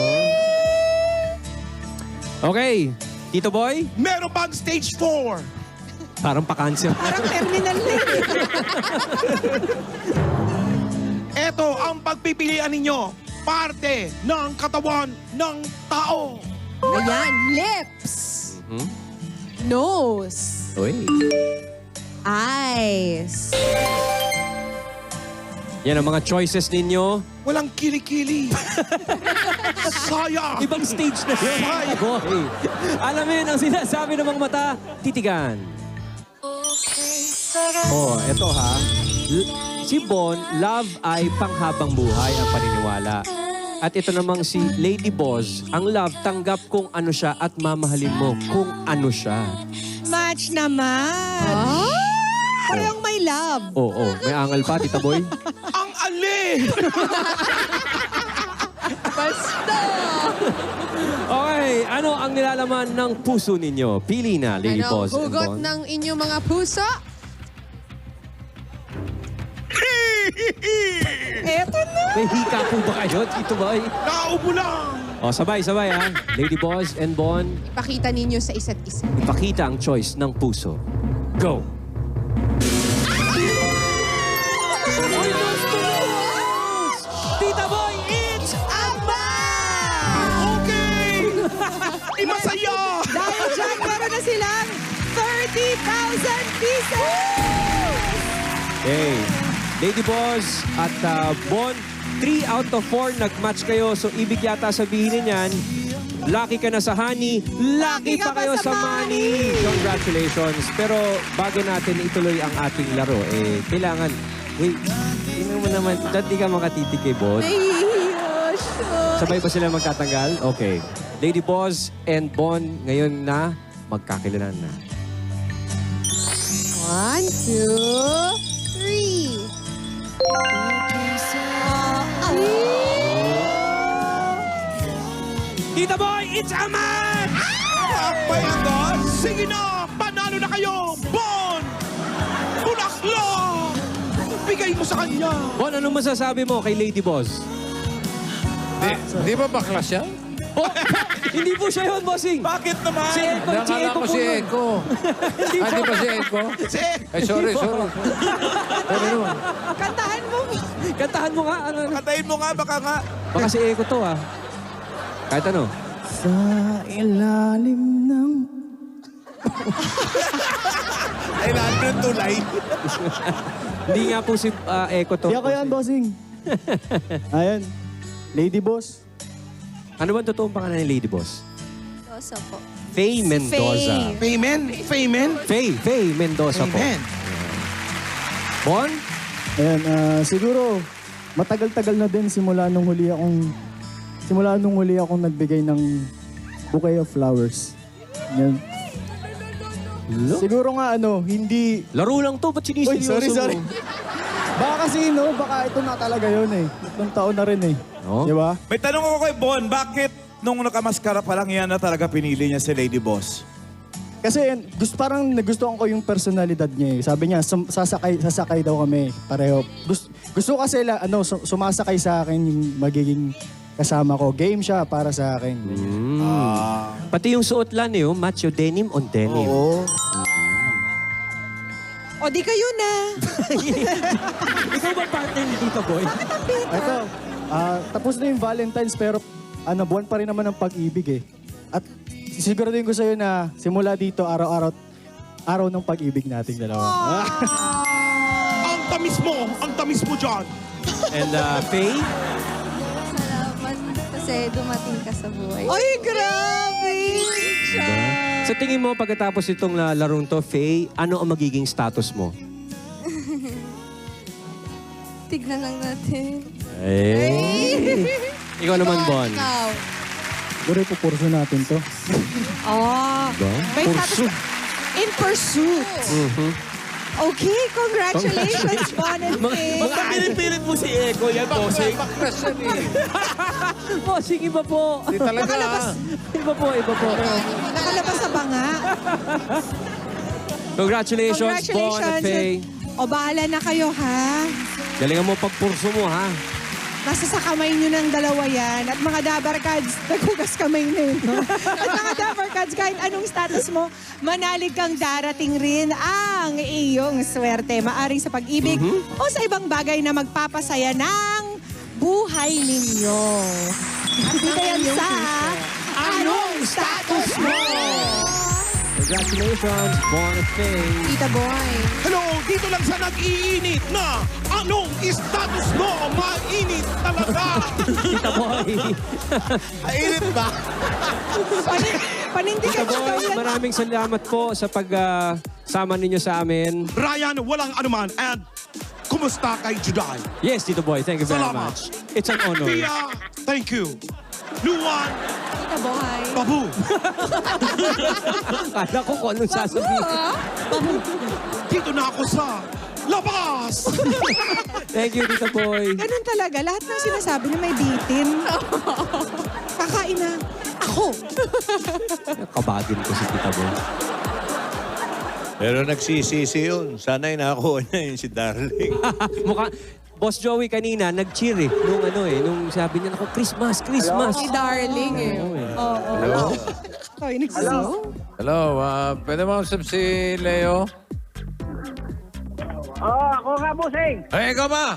Okay, Tito Boy, Meron pang stage 4. parang pa-cancer. Parang terminal na eh. Ito ang pagpipilian ninyo. Parte ng katawan ng tao. Ayan, lips. Nose. Uy. Eyes. Yan ang mga choices ninyo. Walang kilikili. Sayang. Ibang stage na yun. Boy. Alamin ang sinasabi ng mga mata, titigan. Oh, eto ha. Si Bon, love ay panghabang buhay ang paniniwala. At ito namang si Lady Boss. Ang love, tanggap kung ano siya at mamahalin mo kung ano siya. Match naman. Parang may love. Oo, may angal pa, Tita Boy. Ang alin! Basta! Okay, ano ang nilalaman ng puso ninyo? Pili na, Lady Ano Boss and hugot Bon. ng inyong mga puso? Eto na. May hika po ba kayo, Tito Boy? Naubo lang! O, sabay-sabay ha. Lady Boss and Bon, Ipakita ninyo sa isa't isa. ipakita ang choice ng puso. Go! Tita Boy, it's a Okay! Masaya! Dahil dyan, meron na silang 30,000 pieces! Hey, Lady Boss at Bon, 3 out of 4 nag-match kayo. So, ibig yata sabihin niyan, lucky ka na sa honey, lucky pa kayo sa money. Congratulations. Pero bago natin ituloy ang ating laro, kailangan, wait, tingnan mo naman, dati ka makatitig kay Boss. Nahihiya siya. Sabay ba sila magtatanggal? Okay. Lady Boss and Bon, ngayon na magkakilalan na. 1, 2, 3. Tita Boy, it's a match! Papayagan! Sige na! Panalo na kayo! Bon! Bulaklak! Bigay mo sa kanya! Bon, anong masasabi mo kay Lady Boss? Di ba bakla siya? Oh, hindi po siya yun, bossing. Bakit naman? Si Eko, Nakala ko si yun. Eko. Di ba si Eko? Ay, sorry. Kantahan mo. Kantahan mo nga. Ano? Kantahin mo nga, baka nga. Baka si Eko to, ah. Kahit ano. Sa ilalim ng... Ay, lahat ng tulay. Hindi nga po si Eko to. Di ako yan, bossing. Ayan. Lady Boss. Ano ba ang totoong pangalan ni Lady Boss? Mendoza po. Faye Mendoza. Faye Mendoza po. Amen. Bon? Ayan, siguro matagal-tagal na din simula nung huli akong nagbigay ng bouquet of flowers. Yan. Siguro nga hindi... Laro lang to, ba't siniseryoso mo? Sorry. Baka kasi, baka ito na talaga yun eh. 3 taon na rin eh. No? Di ba? May tanong ako kay Bon, bakit nung nakamaskara pa lang yan na talaga pinili niya si Lady Boss? Kasi parang nagustuhan ko yung personalidad niya eh. Sabi niya, sasakay daw kami pareho. Gusto kasi sumasakay sa akin yung magiging kasama ko. Game siya para sa akin. Pati yung suot lang eh, match yung denim on denim. Oo. O di kayo na. Ikaw ba partner ni Tita Boy? Ito, tapos na yung Valentine's pero buwan pa rin naman ang pag-ibig eh. At siguraduhin ko sa'yo na simula dito, araw ng pag-ibig nating dalawa. Ang tamis mo dyan. And Faye? Salamat kasi dumating ka sa buhay. Ay, grabe! Sa tingin mo, pagkatapos itong larong to, Faye, ano ang magiging status mo? Tignan lang natin. Ikaw naman, Bon. Siguro ipupurso natin to. May status in pursuit. Okay, congratulations, Bon and Faye. Baka pinipilit mo si Eko yan, bossing. Bakla siya eh. Bossing, iba po. Di talaga. Iba po. Nakalabas sa banga. Congratulations, Bon at Faye. O, bahala na kayo, ha? Galingan mo pagpurso mo, ha? Nasa sa kamay nyo ng dalawa yan. At mga Dabarkads, naghugas kamay na yun. No? At mga Dabarkads, kahit anong status mo, manalig kang darating rin ang iyong swerte. Maaring sa pag-ibig o sa ibang bagay na magpapasaya ng buhay ninyo. At dito yan sa Anong Status Mo? Congratulations, Bon at Faye. Tita Boy. Hello, dito lang sa nag-iinit na anong status mo? Mainit talaga! Tita Boy. Mainit ba? Panindigan Tita Boy, maraming salamat po sa pagsama ninyo sa amin. Ryan, walang anuman. And kumusta kay Juday? Yes, Tito Boy. Thank you very Salamat. much. It's an honor. Tia, thank you. Luan, Tita Boy. Babu. Kala ko kung anong sasabihin. Dito na ako sa labas. Thank you, Tito Boy. Ganun talaga. Lahat ng sinasabi niya may bitin. Kakain na. Ako. Kabagin ko si Tita Boy. Pero nagsisisi yun. Sana'y nakakuha niya yun si Darling. Mukha, Boss Joey kanina, nag-cheer eh. Nung sabi niya, ako, Christmas, Christmas. Si Darling eh. Hello? Ay, nagsisiw. Hello, pwede mo usap si Leo? Ako nga, bossing. Ay, ikaw ba?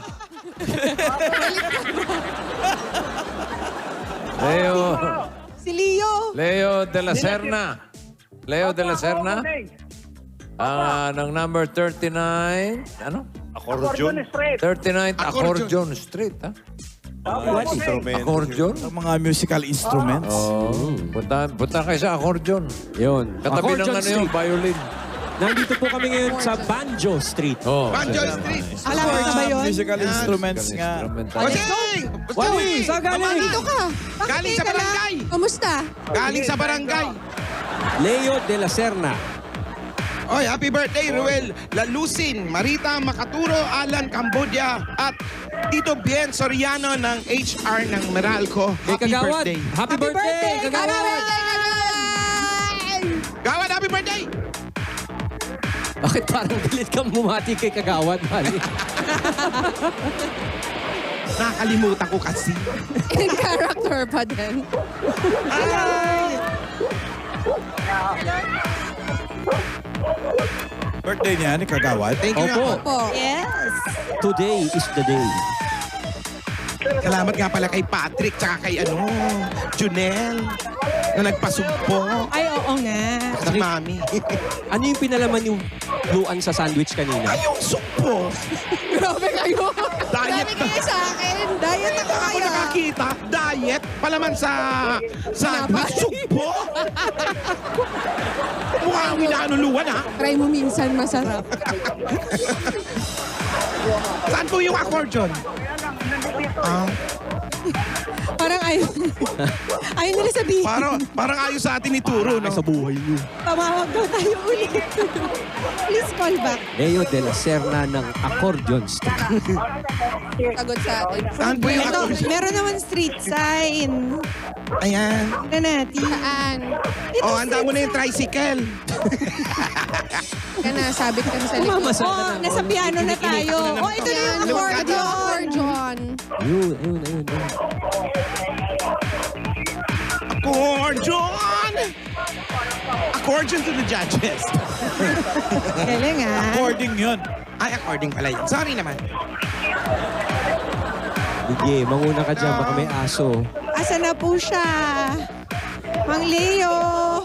Leo. Si Leo. Leo de la Serna. Leo de la Serna. Ng number 39. Ano? Accordion Street. 39th Accordion Street, ha? Accordion? Ang mga musical instruments. Punta kayo sa accordion. Yun. Katabi ng Accordion ano yun, Street. violin. Nandito po kami ngayon sa Banjo Street. Banjo Street. Alam mo na ba yun? Musical instruments nga. Bossing! Wally, saan galing? Dito ka. Galing sa barangay. Kumusta? Galing sa barangay. Leo de la Serna. Oy, happy birthday, Ruel Lalusin, Marita Makaturo, Alan Cambodia, at Tito Bien Soriano ng HR ng Meralco. Kay Happy Kagawad. birthday. Happy birthday, Kagawad. Gawad, happy birthday! Bakit parang galit kang bumati kay Kagawad, Wally? Nakalimutan ko kasi. In character pa din. Birthday niya ni Kagawad. Thank you nga Opo. po. Yes. Today is the day. Salamat nga pala kay Patrick tsaka kay Junel na nagpasugpo. Ay, oo nga. Si Mami. Ano yung pinalaman yung luan sa sandwich kanina? Ay, yung sugpo. Grabe kayo. Diet Grabe kayo sa akin. Diet ako Ako kayo. nakakita, diet, palaman sa Sinapay. sugpo. Mukhang minanuluan, ha? Try mo minsan, masarap. Saan po yung accordion? Parang ayaw. Ayaw nila sabihin. Parang ayaw sa atin ituro, no? Sa buhay niyo. Tumawag daw tayo ulit. Please call back. Leo de la Serna ng Accordion Street. Sagot sa atin. Saan po yung Ito, accordion? meron naman street sign. Ayan. Tignan natin. Saan? Oh, handa mo na yung tricycle. Ka na, sabit ka na sa likod. Mamasa Oh, nasa piano na tayo. Oh, ito na yung accordion. Accordion. Ayun. Accordion! Accordion to the judges. Galing ah. According yun. Ay, according pala yun. Sorry naman. Sige, manguna ka dyan. Baka may aso. Asa na po siya? Mang Leo.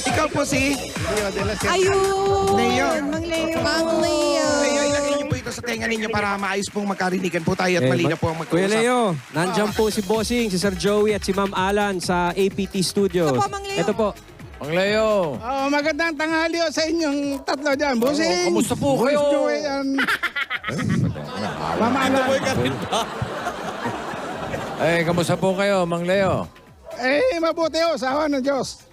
Ikaw po si... Ayun. Leo. Mang Leo. Mang Leo. Leo, ilagay niyo po ito sa tenga ninyo para maayos pong magkarinigan po tayo at malina po ang Kuya magkausap. Leo, nandyan po si Bossing, si Sir Joey at si Ma'am Alan sa APT Studios. Ito po, Mang Leo. Ito po. Mang Leo. Magandang tanghali sa inyong tatlo dyan. Busing. Kamusta po kayo? Boss Joey, Mama Alan. Kamusta po kayo, Mang Leo? Mabuti ho, sa awa ng Diyos.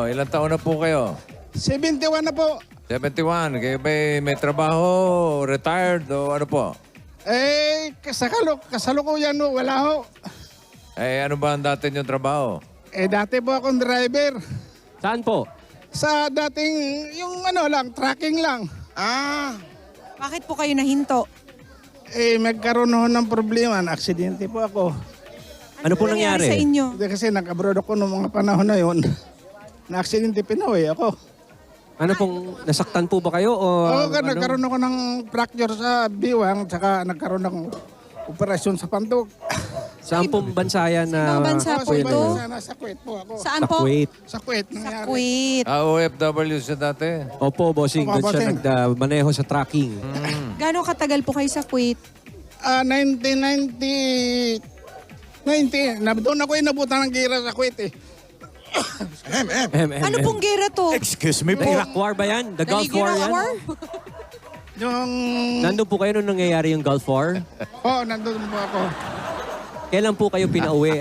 Ilang taon na po kayo? 71 na po. 71. Kayo ba may trabaho, retired, o ano po? Kasalukuyan ho, wala ho. Ano ba ang dati niyong trabaho? Dati po akong driver. Saan po? Sa dating, yung tracking lang. Bakit po kayo nahinto? Magkaroon ho ng problema. Aksidente po ako. Ano po nangyari? Sa inyo? Kasi nag-abroad ako noong mga panahon na yun. Na-aksidente, Pinoy ako. Ano pong, nasaktan po ba kayo? O, Nagkaroon ako ng fracture sa biwang, tsaka nagkaroon ng operasyon sa pandog. Saan pong bansa yan na... Ibang bansa po Kuya ito? Leo? Sa Kuwait po ako. Saan Sa po? Kuwait. Sa Kuwait nangyari. Quit. OFW siya dati. Opo, Bossing. Opo, Doon siya Bossing. nagmaneho sa tracking. Gano'ng katagal po kayo sa Kuwait? 1990. Doon ako inabutan ng gira sa Kuwait eh. Ano pong gera to? Excuse me po. The Iraq War ba yan? The Gulf War yan? Yung... Nandun po kayo nung nangyayari yung Gulf War? Oo, nandun po ako. Kailan po kayo pinauwi,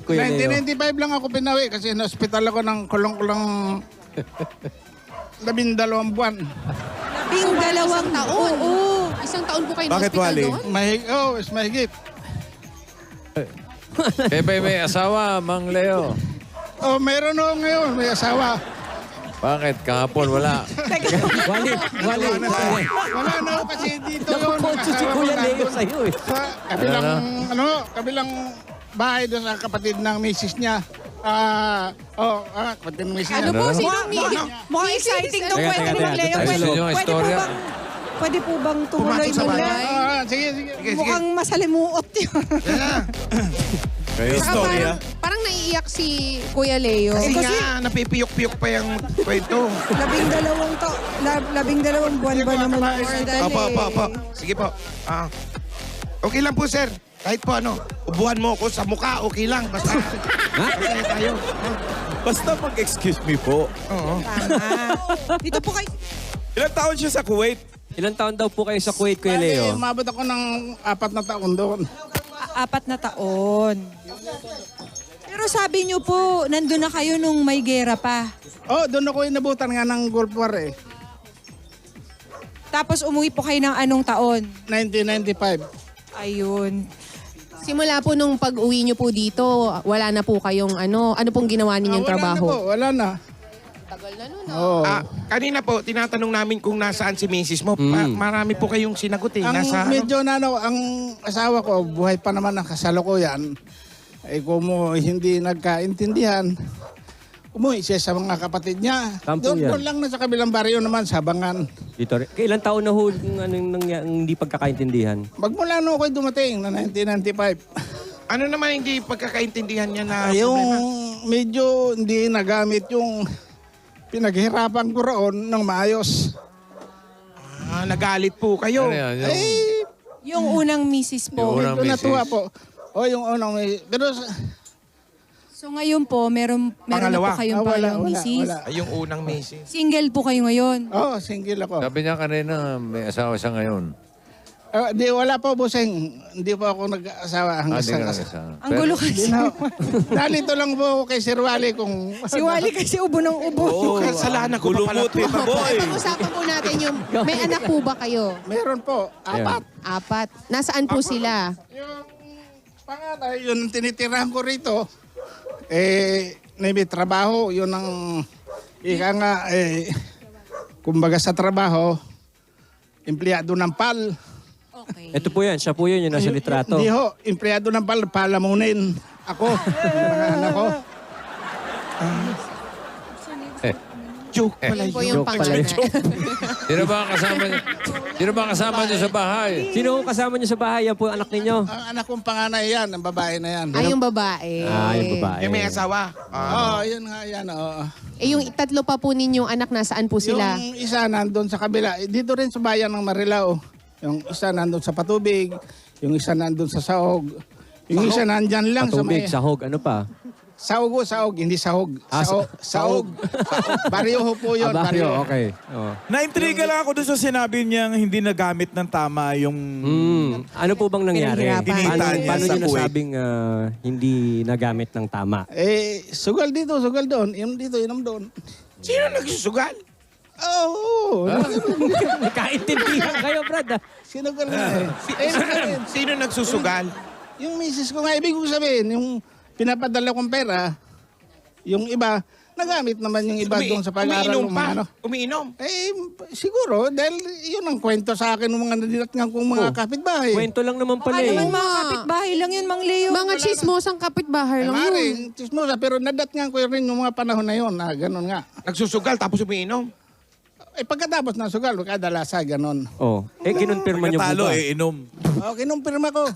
Kuya Leo? 1995 lang ako pinawi kasi na-hospital ako ng kulong-kulong 12 buwan. 12 taon? Oo. Isang taon po kayo Bakit, na-hospital Wally? doon? Is mahigit. Kaya ba may asawa, Mang Leo? Oh, meron ako ngayon, may asawa. Bakit? Kahapon wala. Wali. Wala na ako kasi dito yun. Nakakotso si Kuya Leo sa'yo eh. Sa kabilang bahay doon sa kapatid ng misis niya. Kapatid ng misis niya. Ano po? Sinong Mukhang exciting tong Teka, kwento ni teka, Leo. teka, Ayun yung istorya. Pwede po bang tumuloy Pumasok sa muna? bahay. Sige. Mukhang masalimuot yun. Kayo. Istorya. Parang naiiyak si Kuya Leo. Kasi nga, napipiyok-piyok pa yung kwento. 12 buwan ba naman? Opo. Sige po. Okay lang po, sir. Kahit po ubuhan mo ako sa mukha, okay lang. Basta, masaya tayo. Basta mag-excuse me po. Oo. Dito po kayo. Ilang taon siya sa Kuwait? Ilang taon daw po kayo sa Kuwait, Kuya Leo? Umabot ako ng 4 na taon doon. 4 na taon. Pero sabi niyo po, nandun na kayo nung may gera pa. Doon ako inabutan nga ng Gulf War eh. Tapos umuwi po kayo ng anong taon? 1995. Ayun. Simula po nung pag-uwi niyo po dito, wala na po kayong ano pong ginawa ninyong trabaho? Wala na. Tagal na nun. Kanina po, tinatanong namin kung nasaan si misis mo. Marami po kayong sinagot eh. Ang Nasa, medyo ang asawa ko, buhay pa naman ang kasalukuyan. Kung hindi nagkaintindihan, umuwi siya sa mga kapatid niya. Kampo yan. Doon lang na sa kabilang baryo naman, Sabangan. Dito rin. Ilang taon na ho yung hindi pagkakaintindihan? Magmula nung ako'y dumating na 1995. ano naman hindi pagkakaintindihan niya na Yung problema? medyo hindi nagamit yung pinaghirapan ko roon ng maayos. Nagalit po kayo. Ano yan? Yung unang misis po. Yung unang Medyo natuwa misis. po. Yung unang misis. Pero So ngayon po, meron na Pangalawa. po kayong pangalang misis. wala. Ay, yung unang misis. Single po kayo ngayon. Single ako. Sabi niya kanina, may asawa siya ngayon. Wala po, Buseng. Hindi po ako nag-asawa hanggang Di ka sa... nag-asawa. Ang gulo kasi. Nalito lang po ako kay Sir Wally kung... Si Wally kasi ubo ng ubo. Kasalanan ko pa pala. Pag-usapan po natin yung, may anak po ba kayo? Meron po. 4. 4. Nasaan po sila? Yung panganay, yun ang tinitirahan ko rito. May trabaho. Yun ang... Ika nga, kumbaga sa trabaho, empleyado ng PAL. Okay. Ito po yan. Siya po yun yung nasa litrato. Hindi ho, empleyado ng PAL, palamunin. Ako, yung mga anak ko. Joke pala Yun po yun. yung Joke pala panganay. yun. Sino ba ang kasama niyo? Sino ba ang kasama niyo sa bahay? Sino ang kasama niyo sa bahay? Yan po ang anak ninyo? Ang anak kong panganay yan, ang babae na yan. Ay, yung babae. Yung babae. Yung may asawa. Yun nga yan. Yung tatlo pa po ninyong anak, nasaan po sila? Yung isa nandun sa kabila. Dito rin sa bayan ng Marilao. Yung isa nandun sa Patubig. Yung isa nandun sa Saog. Yung isa nandyan lang Patubig, sa may... sahog. Ano pa? Saog, hindi sahog. Saog. Saog. Baryo ho po yun. Baryo, okay. Na-intriga lang ako doon sa sinabi niyang hindi nagamit ng tama yung... Ano po bang nangyari? Pinaghirapan. Paano Sa niyo Kuwait. nasabing hindi nagamit ng tama? Sugal dito, sugal doon. Inom dito, inom doon. Sino nagsusugal? Oo. Kaintindihan kayo, Brad. Sinugal na Sino nagsusugal? Yung misis ko nga, ibig ko sabihin, yung pinapadala kong pera, yung iba, nagamit naman yung iba doon sa pag-aaral ng mga ano. Umiinom? Siguro, dahil yun ang kwento sa akin ng mga nadilatngan kong mga kapitbahay. Kwento lang naman pala Baka eh. naman mga kapitbahay lang yun, Mang Leo. Mga chismosang kapitbahay lang yun. Maring, chismosa, pero nadatngan ko rin yung mga panahon na yun, ganun nga. Nagsusugal tapos umiinom? Pagkatapos ng sugal, kadalasa, ganun. Kinonfirma niyo po Pagkatalo, ba? inom. Kinumpirma ko.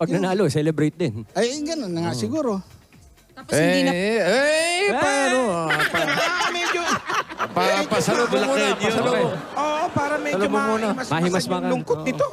Pag nanalo, celebrate din. Ay, ganun na nga siguro. Tapos hindi na... Paano? Medyo... Pasalubong muna. Pasalubong. Oo, para medyo Salubong muna. Mahimas yung lungkot nito.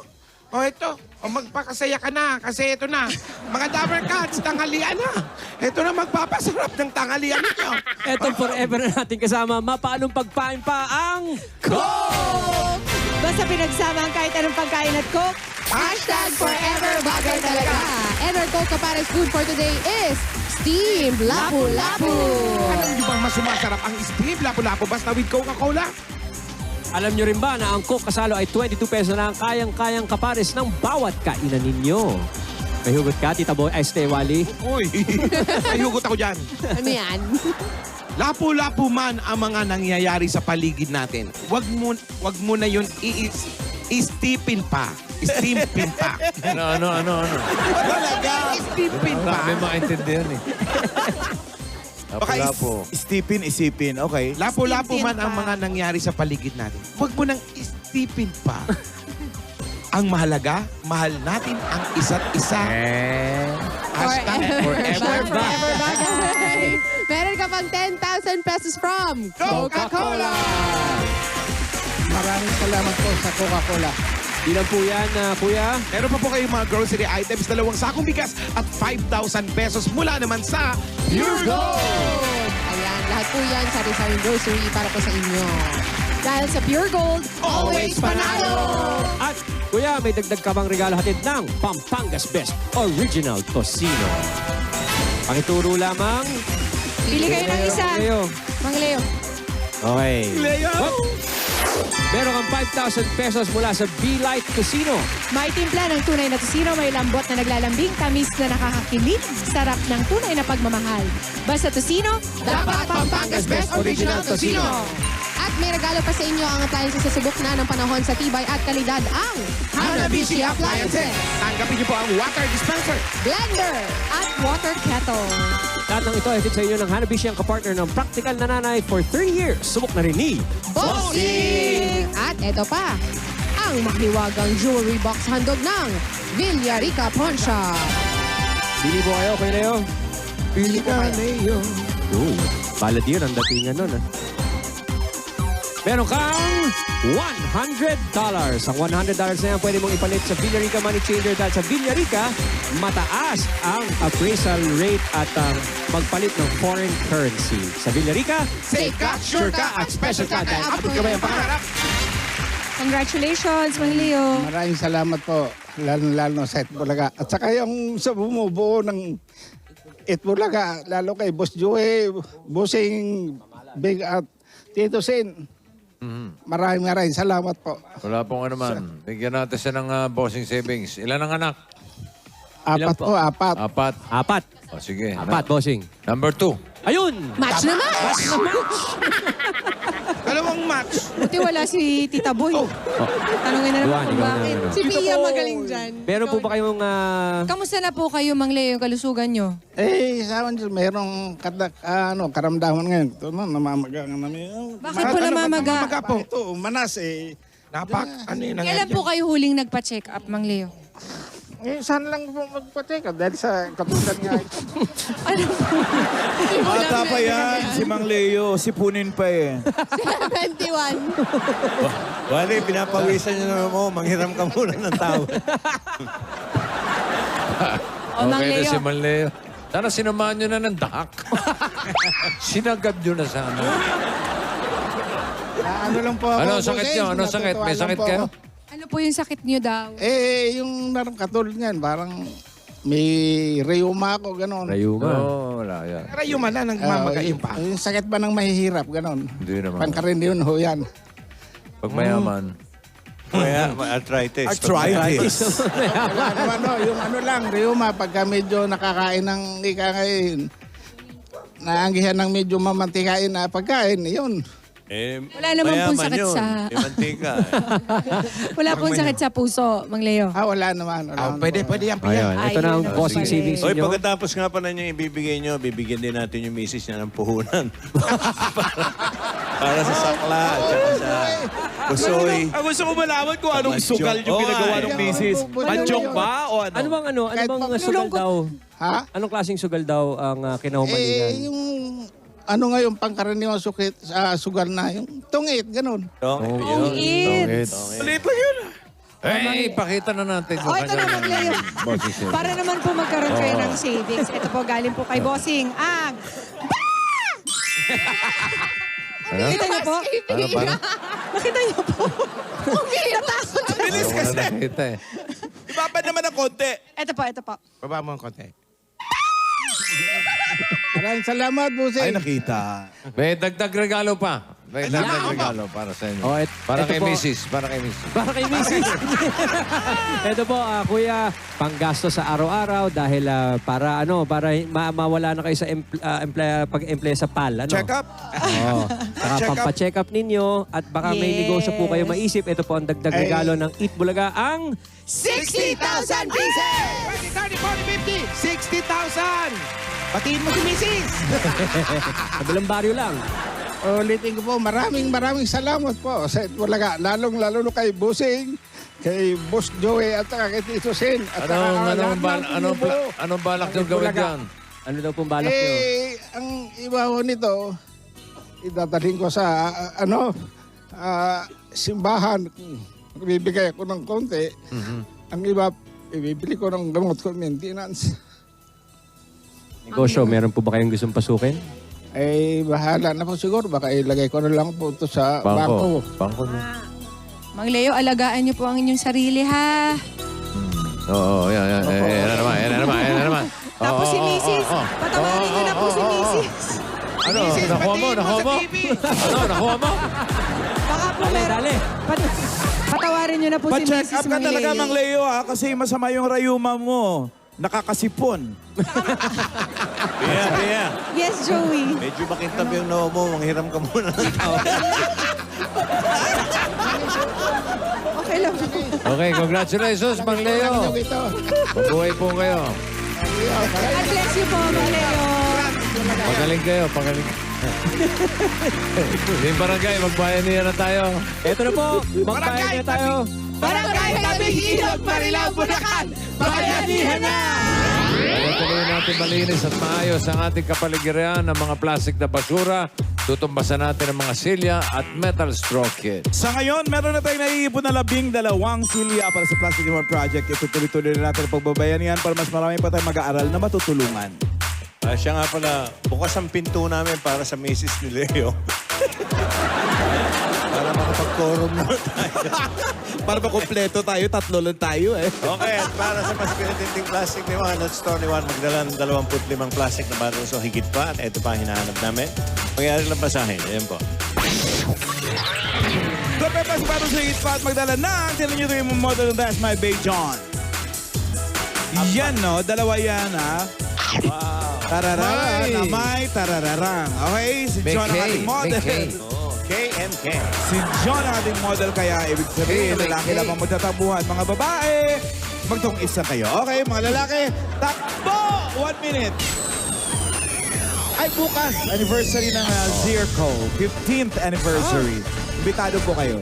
Ito. Magpakasaya ka na kasi ito na. Mga Dabber Cats, tanghalian na. Ito na magpapasarap ng tanghalian nito. Eto forever na natin kasama. Mapaanong pagpain pa ang... Coke! Basta pinagsama ang kahit anong pagkain at Coke. Hashtag forever bagay talaga. And our Coke Kapares food for today is steamed lapu-lapu. Anong di bang mas sumasarap ang steam lapu-lapu basta with Coca-Cola? Alam nyo rin ba na ang Coke Kasalo ay 22 pesos na ang kayang-kayang kapares ng bawat kainan ninyo? May hugot ka, Tita Boy? Ay, Stay Wally? Uy, may hugot ako dyan. Ano yan? Lapu-lapu man ang mga nangyayari sa paligid natin. Wag mo na yun i-steepin pa. Steampin pa. Ano? Talaga? Steampin pa. May maintindihan eh. Baka Lapu-lapu. isipin. Okay. Lapu-lapu man ang mga nangyari sa paligid natin. Huwag mo nang istipin pa. Ang mahalaga, mahal natin ang isa't isa. Hashtag forever bagay. Meron ka pang 10,000 pesos from Coca-Cola. Maraming salamat po sa Coca-Cola. Ilan po yan, Kuya? Meron pa po kayong mga grocery items, 2 sakong bigas at 5,000 pesos mula naman sa Pure Gold. Ayan, lahat po yan sari-saring grocery para po sa inyo. Dahil sa Pure Gold, always panalo! At Kuya, may dagdag ka bang regalo hatid ng Pampanga's Best Original Tocino. Pakituro lamang. Pili kayo ng isa. Mang Leo. Okay. Leo! Meron kang 5,000 pesos mula sa B-Light Casino. May timpla ng tunay na tocino, may lambot na naglalambing, tamis na nakakakilig, sarap ng tunay na pagmamahal. Basta tocino, dapat Pampanga's Best Original Tocino. At may regalo pa sa inyo ang appliances sa subok na ng panahon sa tibay at kalidad ang Hanabishi Appliances. Tanggapin niyo po ang water dispenser, blender, at water kettle. Lahat ng ito ay sa inyo ng Hanabishi, ang kapartner ng Practical na Nanay for 3 years. Subok na rin ni Bossing! At eto pa, ang mahiwagang jewelry box handog ng Villarica Pawn Shop. Pili po kayo, Kuya Leo. Pili ka, Leo. Oh, balad yun ang datingan nun, Meron kang $100. Ang $100 na yan pwede mong ipalit sa Villarica Money Changer dahil sa Villarica, mataas ang appraisal rate at magpalit ng foreign currency. Sa Villarica, safe ka, sure ka, at special ka dahil abot ka ba yung pangarap? Congratulations, Mang Leo. Maraming salamat po. Lalo sa Itbulaga. At saka yung sa bumubuo ng Itbulaga, lalo kay Boss Joey, Bossing, Big at Tito Sen. Maraming salamat po. Wala pong ano man. Bigyan natin siya ng bossing savings. Ilan ang anak? Apat po, apat. Apat. O sige. Apat, bossing. Number 2. Ayun! Match na match! Match na match! Dalawang match. Buti wala si Tita Boy. Tanungin na naman kung bakit. Si Pia magaling dyan. Meron po ba kayong... Kamusta na po kayo, Mang Leo, yung kalusugan nyo? Sa amin, merong karamdaman ngayon. Ito na, namamaga nga namin. Bakit po namamaga? Namamaga po. Ito, manas ano yun? Kailan po kayo huling nagpa-check up, Mang Leo? Saan lang po magpa-check up? Dahil sa katulad nga ito. Bata pa yan, si Mang Leo. Sipunin pa eh. 21. Wali, pinapawisan niyo naman mo. Manghiram ka muna ng tao. Mang Okay na Leo. si Mang Leo. Sana sinamahan nyo na ng dahak. Sinagad nyo na sana. Ano lang po ako. Ano sakit nyo? Ano sakit? May sakit kayo? Ano po yung sakit nyo daw? Yung katulad niyan, parang may rheuma ako, gano'n. Rheuma? Oo, wala yan. Rayuma na, nagmamaga yung pa. Yung sakit ba ng mahihirap, gano'n. Hindi naman. Pangkarin yun, ho yan. Pag mayaman. Kaya, arthritis. Wala naman, yung lang, rheuma, pagka medyo nakakain ng ngayon, naanggihan ng medyo mamantikain na pagkain, yun. Wala naman pong sakit yun. sa... May mantika. Wala pong sakit sa puso, Mang Leo. Wala naman. Pwede yan, Pia. Ayun, ito na ang bossing savings Hoy, nyo. pagkatapos nga pala niyo ibibigay niyo, bibigyan din natin yung misis niya ng puhunan. para sa sakla at saka sa pusoy. Ang gusto ko malaman kung anong sugal yung ginagawa ng misis. Manchok ba o ano? Ano bang sugal daw? Ha? Anong klaseng sugal daw ang kinahumalingan? Yung ngayon, pangkaraniwang sugal na, yung tungit, gano'n. Tungit. Ulit lang yun. Pakita na natin. Ito na, Mang Leo. Bossing savings. Para naman po magkaroon kayo ng savings. Ito po, galing po kay Bossing. Ang... Ano? Kita niyo po? Ano? Nakita niyo po? Natakot. Bilis kasi. Nakita eh. Ibabad naman ng konti. Ito po. Baba mo ng konti. Maraming salamat, Busing. Ay, nakita. May dagdag regalo pa. May dagdag regalo para sa inyo. Para ito kay po. Mrs. Para kay Mrs. Para kay Mrs. Ito po, kuya, panggasto sa araw-araw dahil para mawala na kayo sa pag-emplea sa PAL. Ano? Check up. Oo. Saka pampacheck up ninyo at baka may negosyo po kayo maisip. Ito po ang dagdag regalo ng Eat Bulaga, ang 60,000 pieces! 20, 30, 40, 50. 60,000! Patiin mo si Mrs. Kabilang baryo lang. Ulitin ko po, maraming salamat po sa Itbulaga. Lalong-lalo kay Busing, kay Boss Joey at kay Tito Sen. At Anong balak nyo gawin dyan? Ano daw pong balak nyo? Ang iba ho nito, idadalhin ko sa simbahan. Bibigay ako ng konti. Ang iba, ibibili ko ng gamot ko, maintenance. Negosyo, meron po ba kayong gustong pasukin? Ay, bahala na po siguro. Baka ilagay ko na lang po ito sa bangko. Bangko na. Mang Leo, alagaan niyo po ang inyong sarili, ha? Oo, yan. Yan na naman. Tapos si Mrs. Patawarin niyo na po si Mrs. Ano? Nakuha mo? Nakuha mo? Baka po meron. Patawarin niyo na po si Pa-check Mrs. up ka talaga, Mang Leo, kasi masama yung rayuma mo. Nakakasipon. Pia. Yes, Joey. Medyo makintab yung noo mo. Manghiram ka muna ng tao. Okay lang. Okay, congratulations, Mang Leo. Mabuhay po kayo. God bless you po, Mang Leo. Pagaling kayo. Team Barangay, magbayanihan na tayo. Ito na po, magbayanihan tayo. Barangay Tabing Ilog, Marilao, Bulacan! Bayanihan na! Tuloy natin malinis at maayos ang ating kapaligiran ng mga plastic na basura. Tutumbasan natin ang mga silya at metal straw kit. Sa ngayon, meron na tayong naiipon na 12 silya para sa Plastic Reward Project. Itutuloy-tuloy na natin ang pagbabayanihan para mas marami pa tayong mag-aaral na matutulungan. Siya nga pala, bukas ang pinto namin para sa Mrs. ni Leo. Para makapag-quorum na tayo. Para makompleto tayo, tatlo lang tayo eh. Okay, at para sa mas pinatinding plastic ni Juan at store ni Juan, magdala ng 25 plastic na bottles o higit pa. At ito pa ang hinahanap namin. Mangyari lang basahin. Ayan po. Kapepas para sa higit pa at magdala ng tila nyo ito yung model That's My Bay John. Yan no, dalawa yan ha. Wow. Tararara na may tarararang. Okay, si John ang ating model. K&K. Si John ang ating model kaya ibig sabihin, lalaki lamang magtatabuhan. Mga babae, magtong isa kayo. Okay, mga lalaki, takbo! 1 minute. Ay, bukas, anniversary ng Zirco. 15th anniversary. Imbitado po kayo.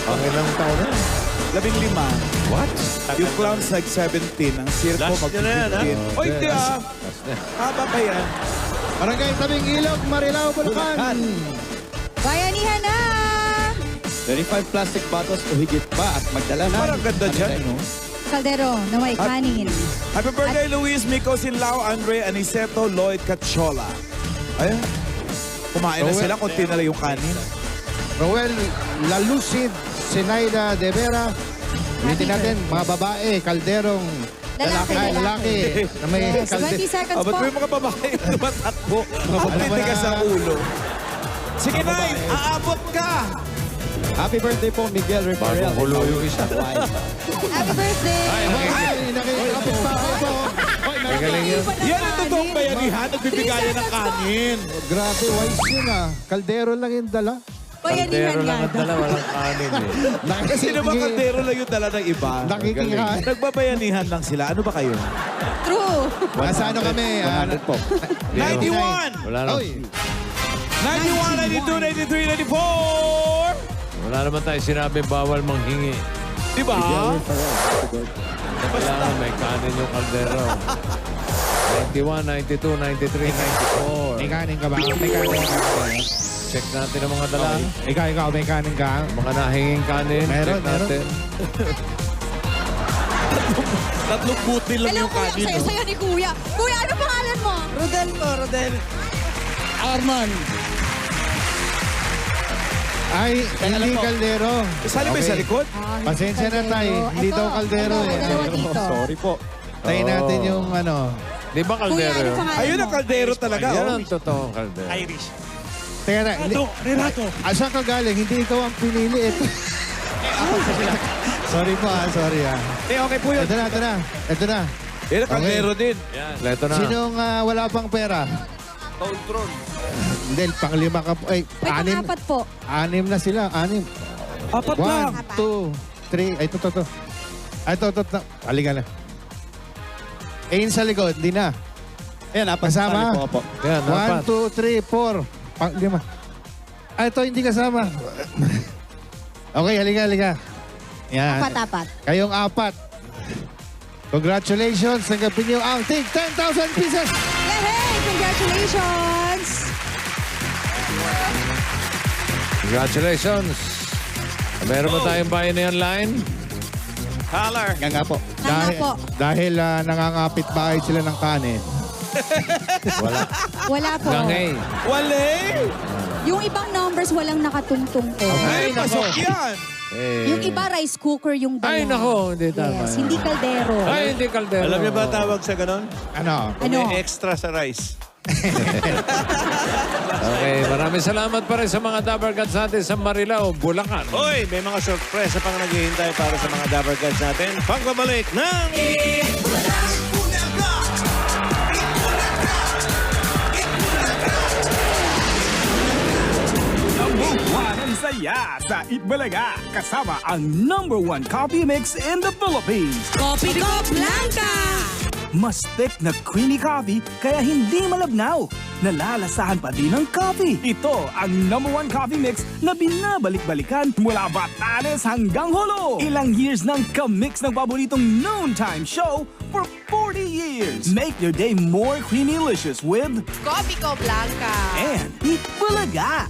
Ang ilang taon na? 15. What? Yung clowns like 17. Ang Zirco Last mag-15. yun na yan, ha? Oy, di ah. Haba pa yan. Barangay Tabing Ilog, Marilao, Bulacan. Bayanihan na! 35 plastic bottles o higit pa at magdala na. Parang ganda dyan, no? Kaldero na may kanin. Happy birthday, Luis, Miko, Sinlao, Andre, Aniceto, Lloyd, Cachola. Ayun. Kumain na sila, konti na lang yung kanin. Roel Lalucid, Zenaida De Vera. Ulitin natin, mga babae, kalderong lalaki na may Yes, 20 seconds Ba't po. may mga babae na tumatakbo? Ang titigas sa ulo. Sige, Nay, aabot ka! Happy birthday po, Miguel Reparel. Bagong hulo yung isa. Happy birthday! nakikapit pa ako po. Magaling yun. Yan ang totoong bayanihan, nagbibigayan ng kanin. Grabe, wise yun ah. Kaldero lang yung dala. Bayanihan Kaldero lang nga ang dala, walang kanin eh. Kasi naman kaldero lang yung dala ng iba. Nakikikain. Nagbabayanihan lang sila. Ano ba kayo? True. Nasa ano kami? 100 po. 91! Wala na. 91, 92, 93, 94! Wala naman tayo sinabi bawal manghingi. Diba? Kailangan may kanin yung kaldero. 91, 92, 93, 94. May kanin ka ba? May kanin ka ba? Check natin ang mga dala. Ikaw, may kanin ka? Mga nahinging kanin. Meron, check natin. Tatlong butil lang yung kanin. Sa'yo ni Kuya. Kuya, ano pangalan mo? Rodel po, Rodel. Arman. Ay, hindi kaldero. Sali ba sa likod? Pasensya na tayo. Hindi daw kaldero eh. Sorry po. Tayo natin yung ano. Di ba kaldero yun? Ayun ang kaldero talaga. Yan Oh. ang totoong kaldero. Irish. Teka na. Renato. Saan ka galing? Hindi ikaw ang pinili. Sorry po sorry Okay po yun. Ito na. Yan ang kaldero din. Ito na. Sinong wala pang pera? Control. Hindi, pang-lima ka po. Ay, anim. Apat po. Anim na sila, anim. Apat lang. 1, 2, 3. Ay, ito. Ay, ito. Halika na. Ayun sa likod, hindi na. Ayan, apat. Kasama? Yan, 1, 2, 3, 4. Pang-lima. Ay, ito hindi kasama. Okay, halika. Yan. Apat. Kayong apat. Congratulations. Tanggapin niyo ang tig 10,000 pieces. Yay! Congratulations! Congratulations. Meron ba tayong buy na online? Holler. Yan nga po. Nga po. Dahil nangangapit bahay sila ng kanin. Wala. Wala po. Gangay. Wale! Yung ibang numbers walang nakatungtong po. Ay, pasok yan. Eh. Yung iba rice cooker yung dala. Ay, nako. Hindi tama. Yes, hindi kaldero. Ay, hindi kaldero. Alam niyo ba tawag sa ganon? Ano? May extra sa rice. Okay, maraming salamat pa rin sa mga Dabber Cats natin sa Marilao, Bulacan. Hoy, may mga sorpresa pang naghihintay para sa mga Dabber Cats natin. Pagbabalik ng... Number 1 ang saya sa Itbulaga. Kasama ang #1 coffee mix in the Philippines. Coffee Co Blanca! Mas thick na creamy coffee kaya hindi malabnaw. Nalalasahan pa din ng coffee. Ito ang #1 coffee mix na binabalik-balikan mula Batanes hanggang Holo. Ilang years ng kamix ng paboritong noontime show for 40 years. Make your day more creamy-licious with Coffee Co Blanca! and Itbulaga.